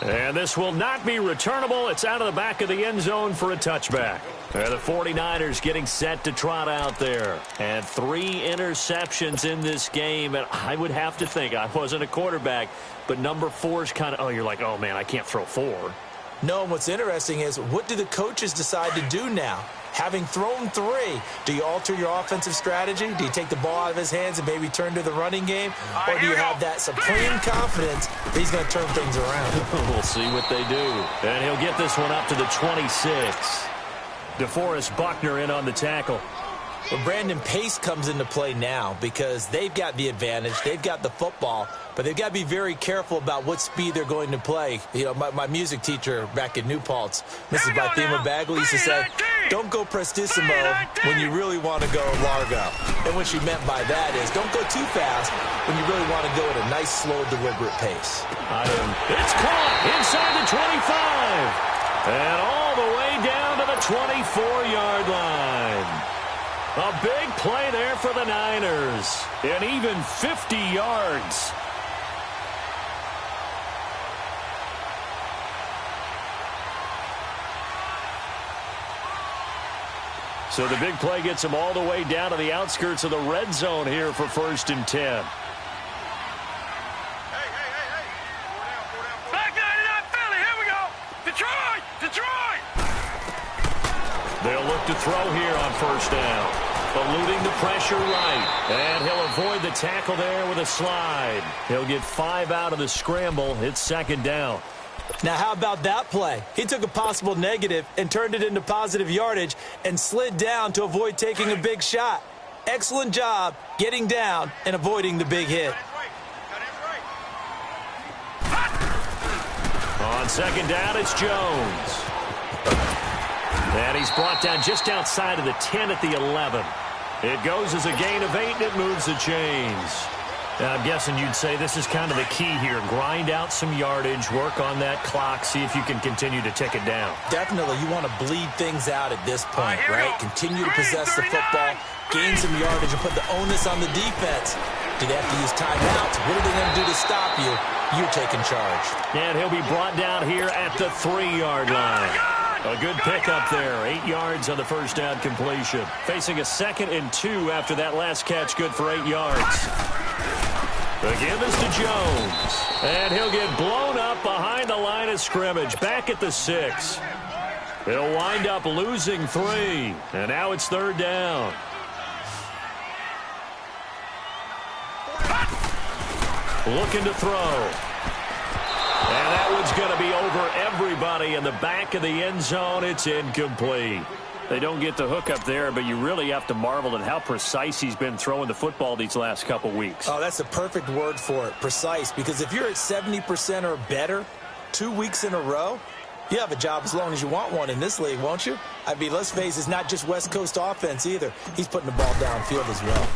[SPEAKER 2] And this will not be returnable. It's out of the back of the end zone for a touchback. The 49ers getting set to trot out there. And 3 interceptions in this game. And I would have to think, I wasn't a quarterback, but number 4 is kind of, oh, you're like, oh, man, I can't throw 4.
[SPEAKER 3] No, and what's interesting is, what do the coaches decide to do now? Having thrown 3, do you alter your offensive strategy? Do you take the ball out of his hands and maybe turn to the running game? Or do you have that supreme confidence that he's going to turn things around?
[SPEAKER 2] We'll see what they do. And he'll get this one up to the 26. DeForest Buckner in on the tackle.
[SPEAKER 3] Well, Brandon, pace comes into play now because they've got the advantage. They've got the football, but they've got to be very careful about what speed they're going to play. You know, my music teacher back in New Paltz, Mrs. Bathema Bagley, used to say, don't go prestissimo when you really want to go largo. And what she meant by that is don't go too fast when you really want to go at a nice, slow, deliberate pace.
[SPEAKER 2] It's caught inside the 25. And all the way down to the 24-yard line. A big play there for the Niners. And even 50 yards. So the big play gets them all the way down to the outskirts of the red zone here for 1st and 10.
[SPEAKER 4] Back 99 Philly, here we go. Detroit, Detroit.
[SPEAKER 2] They'll look to throw here on 1st down. Eluding the pressure right. And he'll avoid the tackle there with a slide. He'll get 5 out of the scramble. It's 2nd down.
[SPEAKER 3] Now, how about that play? He took a possible negative and turned it into positive yardage and slid down to avoid taking a big shot. Excellent job getting down and avoiding the big hit.
[SPEAKER 2] On 2nd down, it's Jones. And he's brought down just outside of the 10 at the 11. It goes as a gain of 8, and it moves the chains. I'm guessing you'd say this is kind of the key here. Grind out some yardage, work on that clock, see if you can continue to tick it down.
[SPEAKER 3] Definitely, you want to bleed things out at this point, right? Continue to possess the football, gain some yardage, and put the onus on the defense. Do they have to use timeouts? What are they going to do to stop you? You're taking charge.
[SPEAKER 2] And he'll be brought down here at the 3-yard line. A good pickup there. 8 yards on the first down completion. Facing a 2nd and 2 after that last catch, good for 8 yards. The give is to Jones. And he'll get blown up behind the line of scrimmage. Back at the 6. He'll wind up losing 3. And now it's 3rd down. Looking to throw. And that one's going to be over everybody in the back of the end zone. It's incomplete. They don't get the hook up there, but you really have to marvel at how precise he's been throwing the football these last couple weeks.
[SPEAKER 3] Oh, that's the perfect word for it, precise, because if you're at 70% or better 2 weeks in a row, you have a job as long as you want one in this league, won't you? I mean, let's face it, it's not just West Coast offense either. He's putting the ball downfield as well.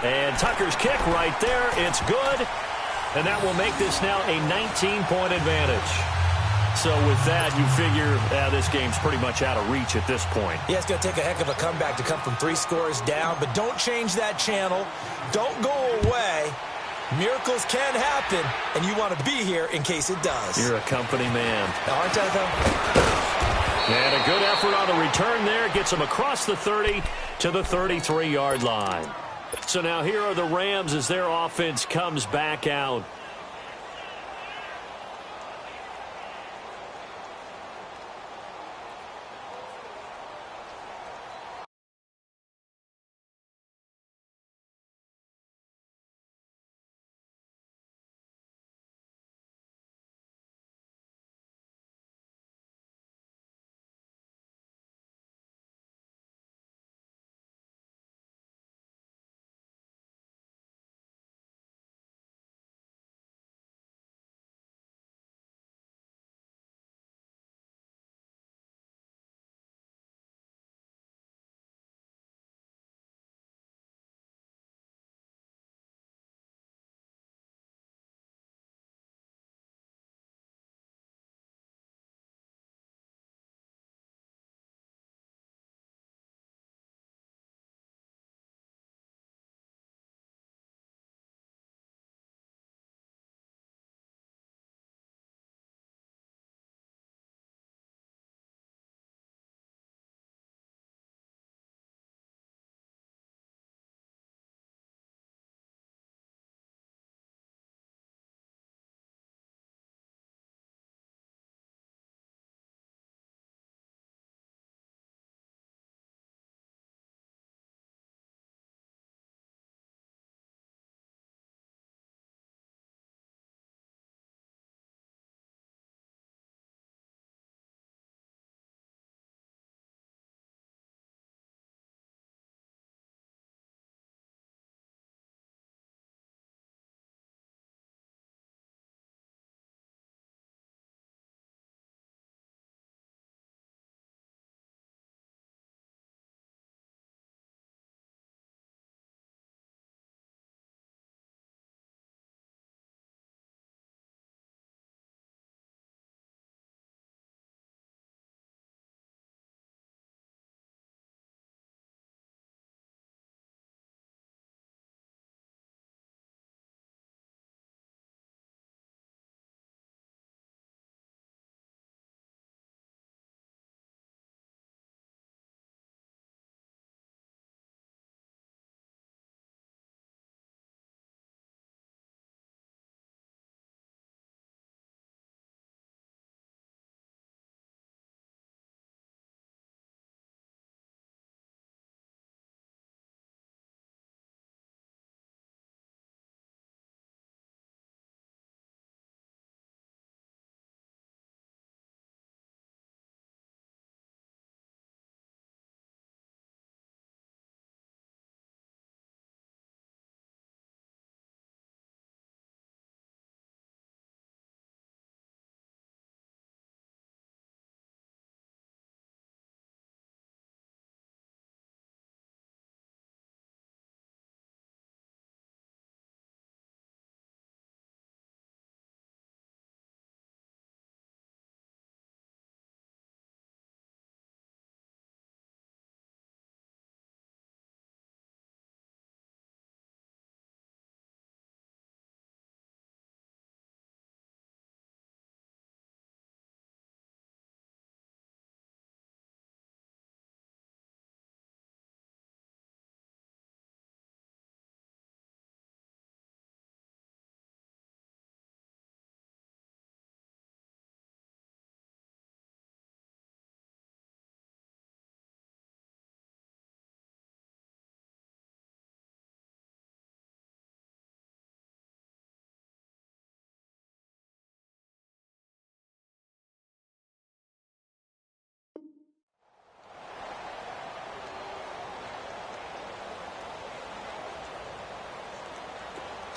[SPEAKER 2] And Tucker's kick right there. It's good. And that will make this now a 19-point advantage. So with that, you figure this game's pretty much out of reach at this point.
[SPEAKER 3] Yeah, it's going to take a heck of a comeback to come from 3 scores down, but don't change that channel. Don't go away. Miracles can happen, and you want to be here in case it does.
[SPEAKER 2] You're a company man.
[SPEAKER 3] Aren't I, though?
[SPEAKER 2] And a good effort on the return there. Gets him across the 30 to the 33-yard line. So now here are the Rams as their offense comes back out.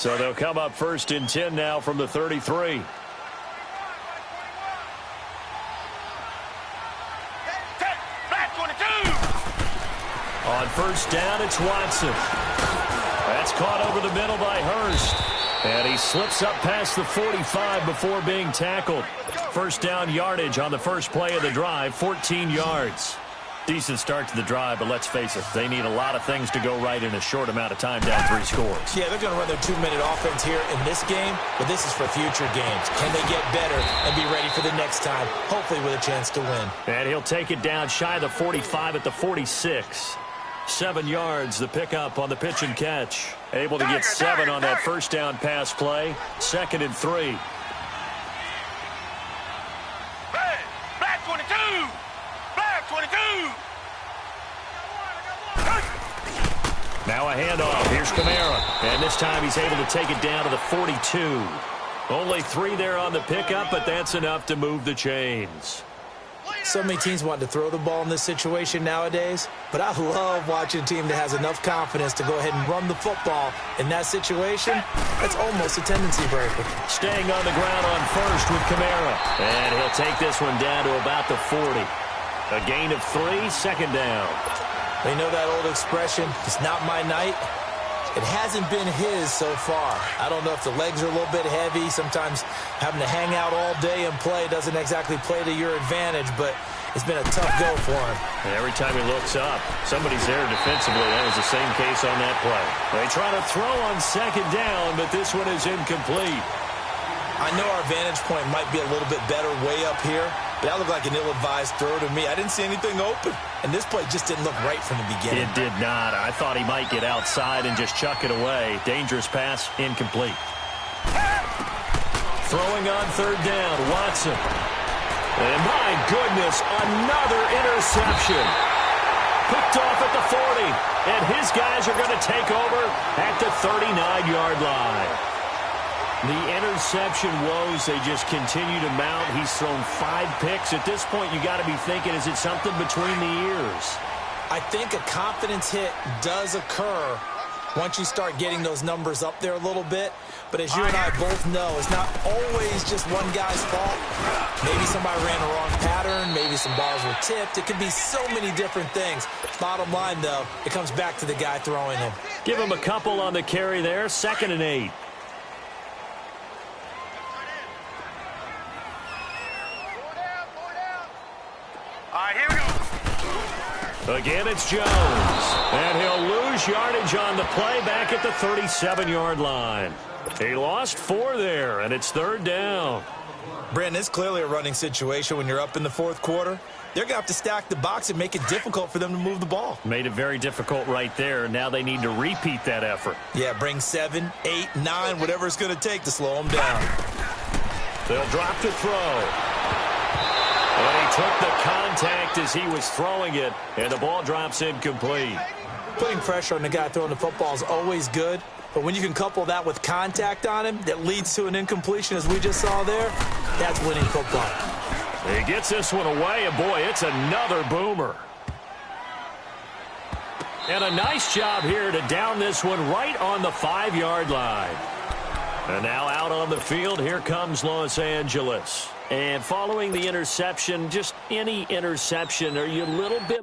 [SPEAKER 2] So they'll come up 1st and 10 now from the 33.
[SPEAKER 4] Flat 22.
[SPEAKER 2] On 1st down, it's Watson. That's caught over the middle by Hurst. And he slips up past the 45 before being tackled. 1st down yardage on the first play of the drive, 14 yards. Decent start to the drive, but let's face it, they need a lot of things to go right in a short amount of time, down 3 scores.
[SPEAKER 3] Yeah, they're going to run their 2-minute offense here in this game, but this is for future games. Can they get better and be ready for the next time, hopefully with a chance to win?
[SPEAKER 2] And he'll take it down shy of the 45 at the 46. 7 yards, the pickup on the pitch and catch. Able to get 7 on that 1st down pass play. 2nd and 3.
[SPEAKER 4] Flat 22. Flat 22.
[SPEAKER 2] Now a handoff. Here's Kamara. And this time he's able to take it down to the 42. Only 3 there on the pickup, but that's enough to move the chains.
[SPEAKER 3] So many teams want to throw the ball in this situation nowadays, but I love watching a team that has enough confidence to go ahead and run the football. In that situation, that's almost a tendency breaker.
[SPEAKER 2] Staying on the ground on 1st with Kamara. And he'll take this one down to about the 40. A gain of 3, 2nd down.
[SPEAKER 3] They know that old expression, it's not my night. It hasn't been his so far. I don't know if the legs are a little bit heavy. Sometimes having to hang out all day and play doesn't exactly play to your advantage, but it's been a tough go for him.
[SPEAKER 2] And every time he looks up, somebody's there defensively. That was the same case on that play. They try to throw on 2nd down, but this one is incomplete.
[SPEAKER 3] I know our vantage point might be a little bit better way up here, but that looked like an ill-advised throw to me. I didn't see anything open, and this play just didn't look right from the beginning.
[SPEAKER 2] It did not. I thought he might get outside and just chuck it away. Dangerous pass, incomplete. Throwing on 3rd down, Watson. And my goodness, another interception. Picked off at the 40, and his guys are going to take over at the 39-yard line. The interception woes, they just continue to mount. He's thrown 5 picks. At this point, you got to be thinking, is it something between the ears?
[SPEAKER 3] I think a confidence hit does occur once you start getting those numbers up there a little bit. But as you and I both know, it's not always just one guy's fault. Maybe somebody ran the wrong pattern. Maybe some balls were tipped. It could be so many different things. Bottom line, though, it comes back to the guy throwing them.
[SPEAKER 2] Give him a couple on the carry there. 2nd and 8.
[SPEAKER 4] All right, here we go.
[SPEAKER 2] Again, it's Jones. And he'll lose yardage on the play back at the 37-yard line. He lost 4 there, and it's 3rd down.
[SPEAKER 3] Brandon, it's clearly a running situation when you're up in the 4th quarter. They're going to have to stack the box and make it difficult for them to move the ball.
[SPEAKER 2] Made it very difficult right there. Now they need to repeat that effort.
[SPEAKER 3] Yeah, bring 7, 8, 9, whatever it's going to take to slow them down.
[SPEAKER 2] They'll drop to throw. And he took the contact as he was throwing it, and the ball drops incomplete.
[SPEAKER 3] Putting pressure on the guy throwing the football is always good, but when you can couple that with contact on him that leads to an incompletion, as we just saw there, that's winning football.
[SPEAKER 2] He gets this one away, and boy, it's another boomer. And a nice job here to down this one right on the 5-yard line. And now out on the field, here comes Los Angeles. And following the interception, just any interception, are you a little bit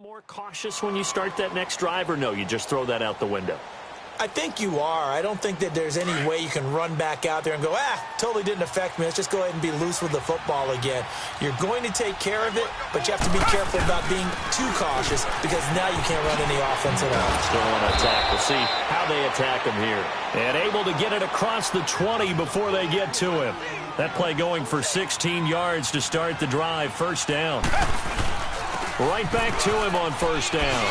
[SPEAKER 2] More cautious when you start that next drive, or no, you just throw that out the window?
[SPEAKER 3] I think you are. I don't think that there's any way you can run back out there and go, totally didn't affect me. Let's just go ahead and be loose with the football again. You're going to take care of it, but you have to be careful about being too cautious because now you can't run any offense at all.
[SPEAKER 2] Still on attack. We'll see how they attack him here. And able to get it across the 20 before they get to him. That play going for 16 yards to start the drive. First down. Right back to him on first down.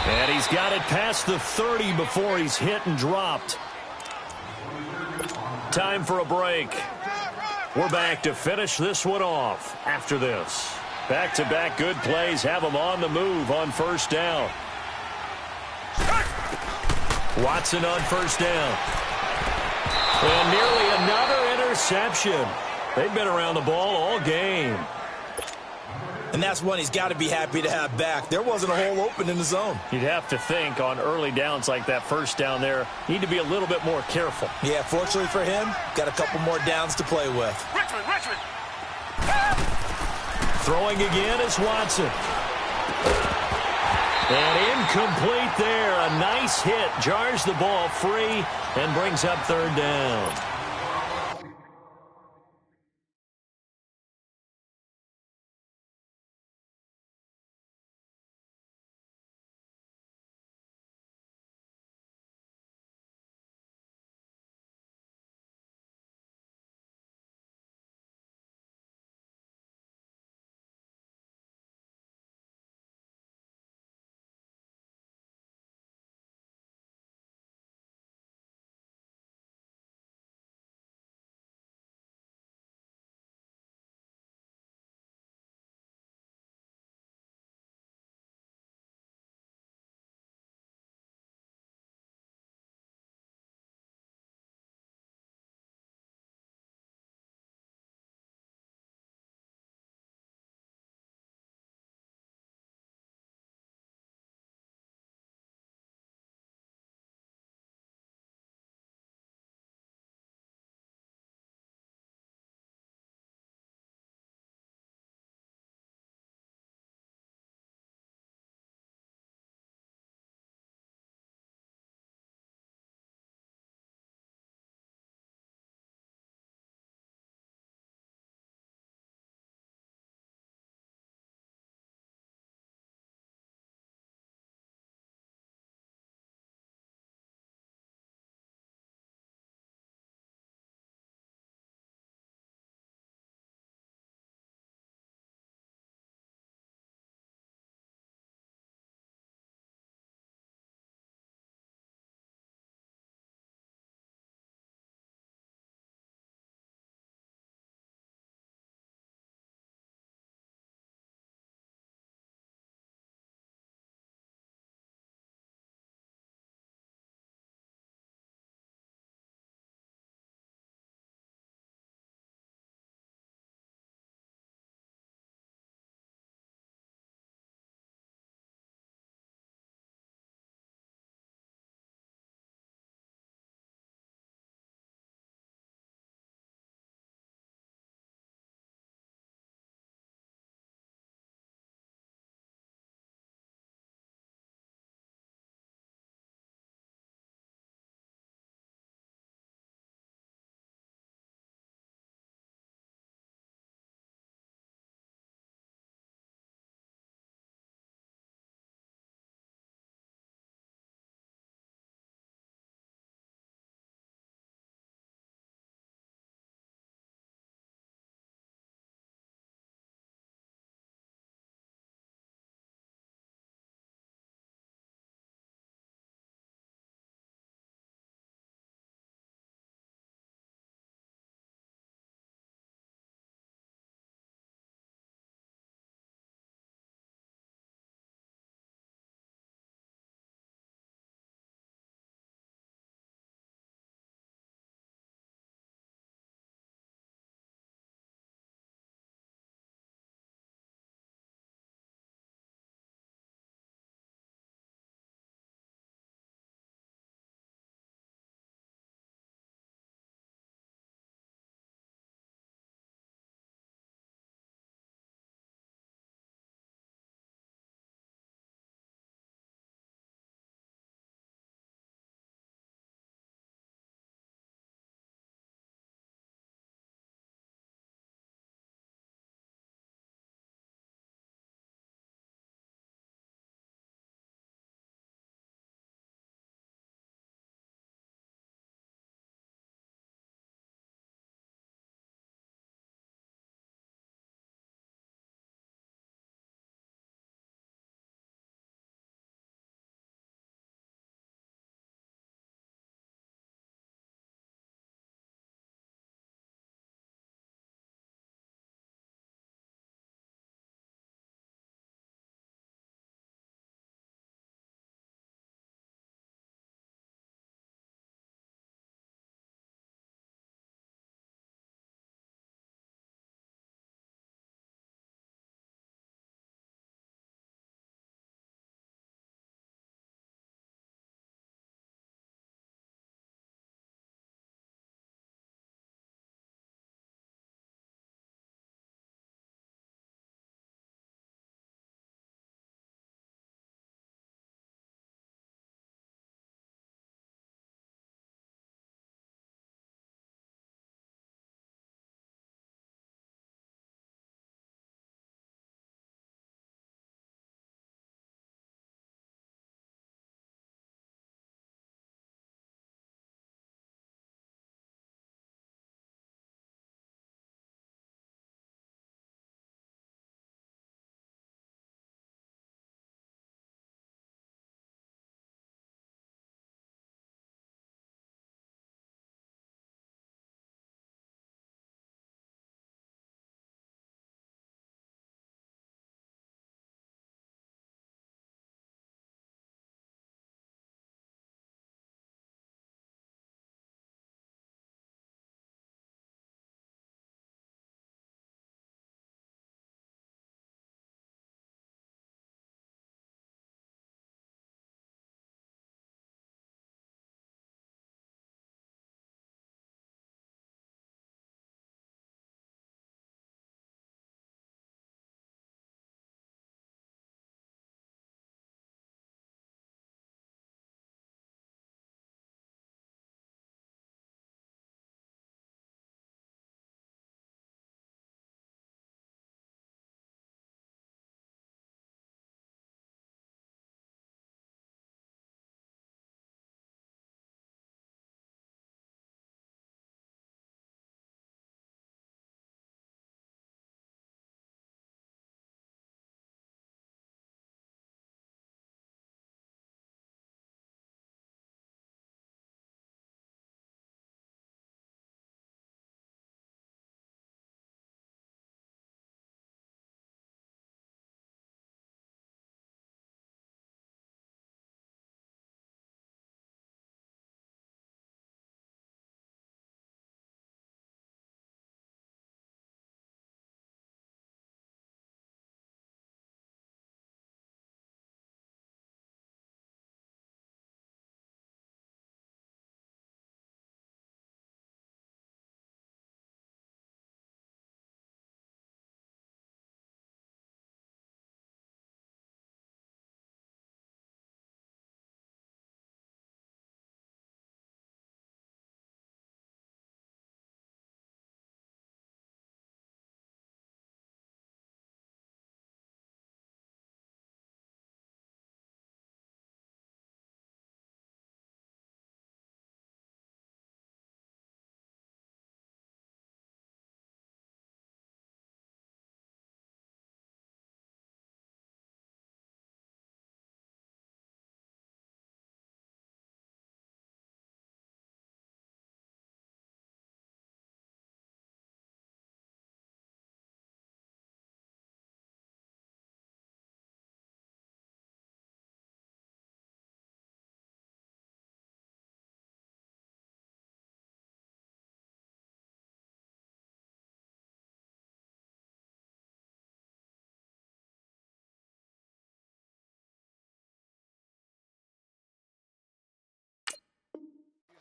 [SPEAKER 2] And he's got it past the 30 before he's hit and dropped. Time for a break. We're back to finish this one off after this. Back-to-back good plays have him on the move on first down. Watson on first down. And nearly another interception. They've been around the ball all game.
[SPEAKER 3] And that's one he's got to be happy to have back. There wasn't a hole open in the zone.
[SPEAKER 2] You'd have to think on early downs like that first down there, need to be a little bit more careful.
[SPEAKER 3] Yeah, fortunately for him, got a couple more downs to play with.
[SPEAKER 4] Richmond!
[SPEAKER 2] Throwing again is Watson. And incomplete there. A nice hit. Jars the ball free and brings up third down.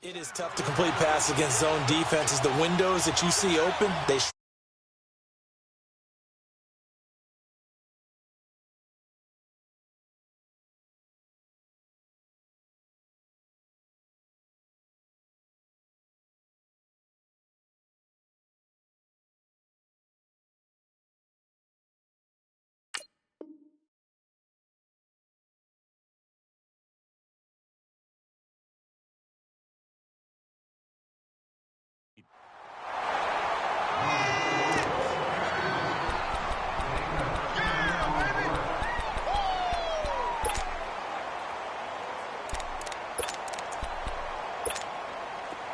[SPEAKER 3] It is tough to complete passes against zone defenses. The windows that you see open, they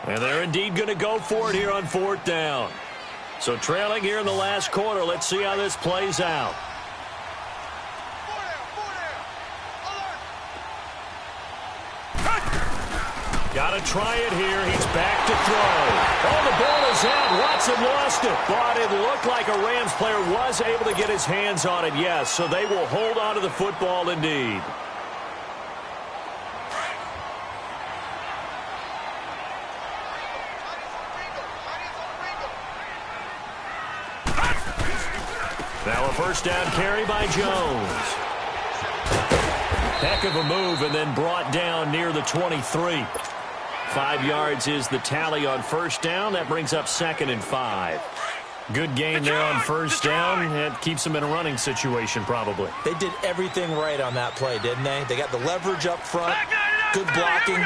[SPEAKER 2] And they're indeed going to go for it here on 4th down. So trailing here in the last quarter. Let's see how this plays out. Got to try it here. He's back to throw. Oh, the ball is out. Watson lost it. But it looked like a Rams player was able to get his hands on it, yes. So they will hold on to the football indeed. Now a first down carry by Jones. Heck of a move and then brought down near the 23. 5 yards is the tally on first down. That brings up 2nd and 5. Good gain there on first down. It keeps them in a running situation probably.
[SPEAKER 3] They did everything right on that play, didn't they? They got the leverage up front, good blocking,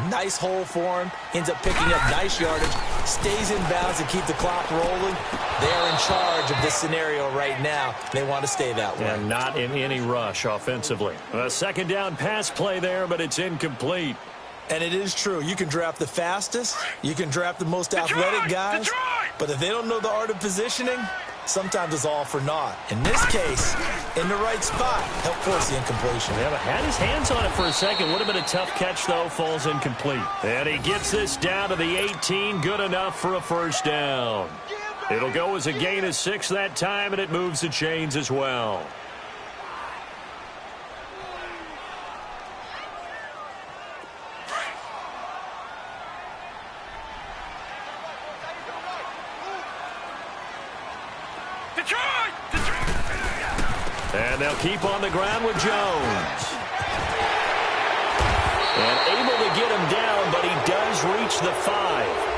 [SPEAKER 3] nice hole for him, ends up picking up nice yardage, stays in bounds and keep the clock rolling. They're in charge of this scenario right now. They want to stay that way.
[SPEAKER 2] And not in any rush offensively. A second down pass play there, but it's incomplete.
[SPEAKER 3] And it is true. You can draft the fastest. You can draft the most athletic guys. But if they don't know the art of positioning, sometimes it's all for naught. In this case, in the right spot, help force the incompletion.
[SPEAKER 2] Yeah, but had his hands on it for a second. Would have been a tough catch, though. Falls incomplete. And he gets this down to the 18. Good enough for a first down. It'll go as a gain of 6 that time, and it moves the chains as well. And they'll keep on the ground with Jones. And able to get him down, but he does reach the 5.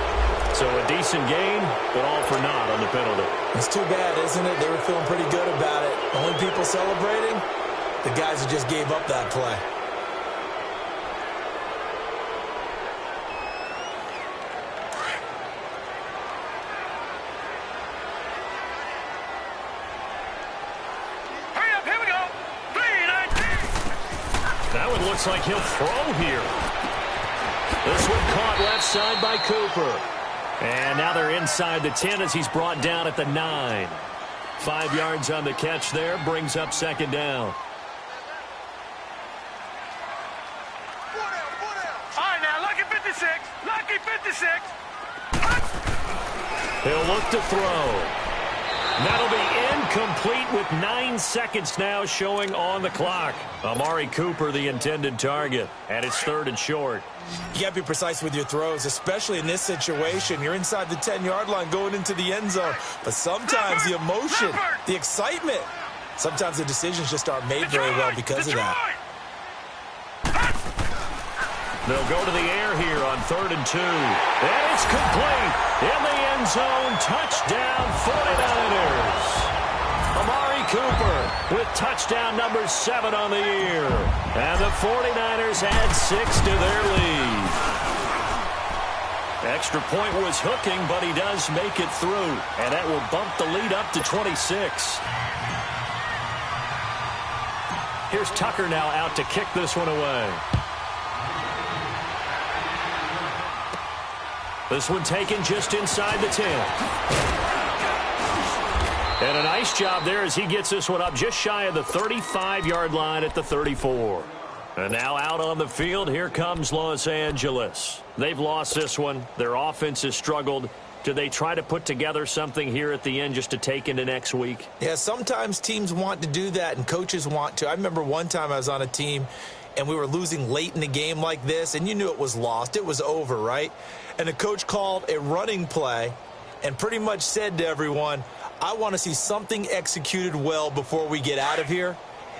[SPEAKER 2] So a decent gain, but all for naught on the penalty.
[SPEAKER 3] It's too bad, isn't it? They were feeling pretty good about it. Only people celebrating, the guys who just gave up that play.
[SPEAKER 2] That one looks like he'll throw here. This one caught left side by Cooper. And now they're inside the 10 as he's brought down at the 9. 5 yards on the catch there, brings up 2nd down.
[SPEAKER 4] All right, now, lucky 56. Lucky 56.
[SPEAKER 2] He'll look to throw. That'll be incomplete with 9 seconds now showing on the clock. Amari Cooper, the intended target, and it's 3rd and short.
[SPEAKER 3] You got to be precise with your throws, especially in this situation. You're inside the 10-yard line going into the end zone. But sometimes the emotion, the excitement, sometimes the decisions just aren't made very well because of that.
[SPEAKER 2] They'll go to the air here on 3rd and 2. And it's complete. In the end zone, touchdown 49ers. Amari Cooper with touchdown number 7 on the year. And the 49ers add 6 to their lead. Extra point was hooking, but he does make it through. And that will bump the lead up to 26. Here's Tucker now out to kick this one away. This one taken just inside the 10. And a nice job there as he gets this one up just shy of the 35-yard line at the 34. And now out on the field, here comes Los Angeles. They've lost this one. Their offense has struggled. Do they try to put together something here at the end just to take into next week?
[SPEAKER 3] Yeah, sometimes teams want to do that and coaches want to. I remember one time I was on a team and we were losing late in the game like this, and you knew it was lost. It was over, right? And the coach called a running play and pretty much said to everyone, I want to see something executed well before we get out of here.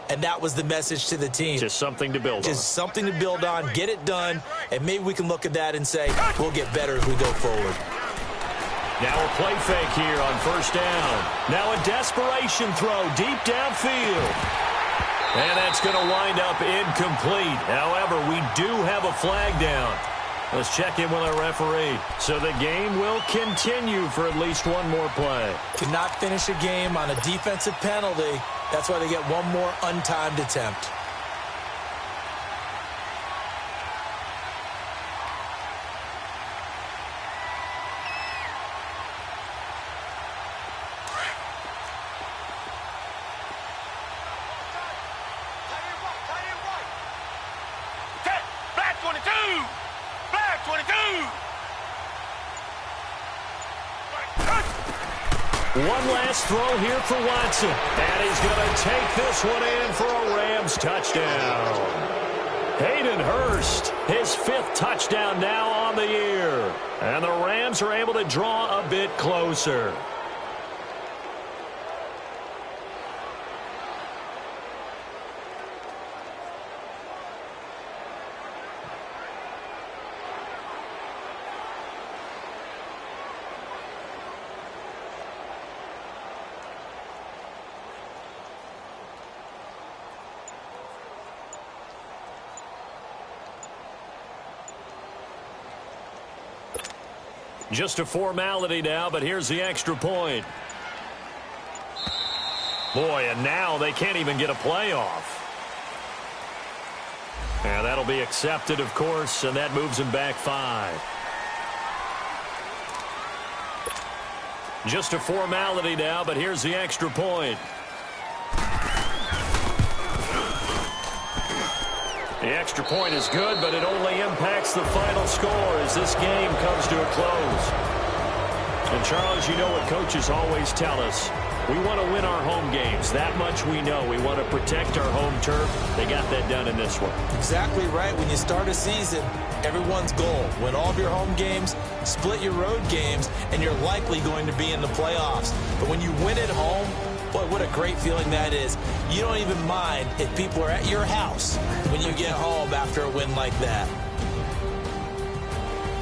[SPEAKER 3] And that was the message to the team.
[SPEAKER 2] Just something to build on.
[SPEAKER 3] Just something to build on, get it done, and maybe we can look at that and say, we'll get better as we go forward.
[SPEAKER 2] Now a play fake here on first down. Now a desperation throw deep downfield. And that's going to wind up incomplete. However, we do have a flag down. Let's check in with our referee. So the game will continue for at least one more play.
[SPEAKER 3] Cannot finish a game on a defensive penalty. That's why they get one more untimed attempt.
[SPEAKER 4] Flag 22! Flag 22!
[SPEAKER 2] One last throw here for Watson. And he's going to take this one in for a Rams touchdown. Hayden Hurst, his 5th touchdown now on the year. And the Rams are able to draw a bit closer. Just a formality now, but here's the extra point. Boy, and now they can't even get a playoff. And that'll be accepted, of course, and that moves them back 5. Just a formality now, but here's the extra point. The extra point is good, but it only impacts the final score as this game comes to a close. And, Charles, you know what coaches always tell us. We want to win our home games. That much we know. We want to protect our home turf. They got that done in this one.
[SPEAKER 3] Exactly right. When you start a season, everyone's goal, win all of your home games, split your road games, and you're likely going to be in the playoffs. But when you win at home, boy, what a great feeling that is. You don't even mind if people are at your house when you get home after a win like that.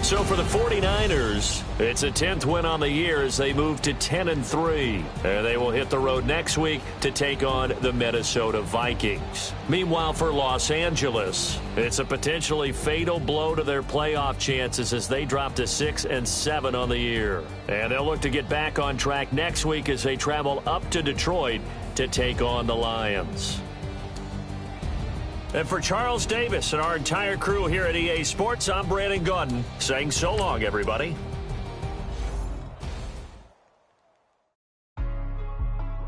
[SPEAKER 2] So for the 49ers, it's a 10th win on the year as they move to 10-3. And they will hit the road next week to take on the Minnesota Vikings. Meanwhile, for Los Angeles, it's a potentially fatal blow to their playoff chances as they drop to 6-7 on the year. And they'll look to get back on track next week as they travel up to Detroit to take on the Lions. And for Charles Davis and our entire crew here at EA Sports, I'm Brandon Gaudin saying so long, everybody.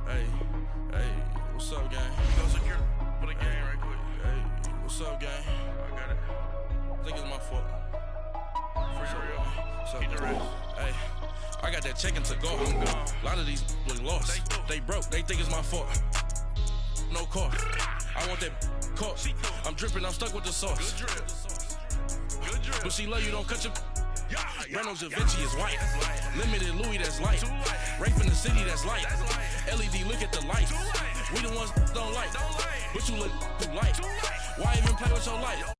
[SPEAKER 5] Hey, what's up, gang? Go secure for the game right quick. Hey, what's up, gang? I got it. I think it's my fault. For real. What's up? Keep the rest. Hey, I got that chicken to go. I'm gone. A lot of these look lost. They broke. They think it's my fault. No car. I want that car. I'm dripping. I'm stuck with the sauce. Good drip. But she love you. Don't cut your. Reynolds Da Vinci is white. Limited Louis, that's light. Rape in the city, that's light. LED, look at the light. We the ones don't like. But you look too light. Why even play with your life?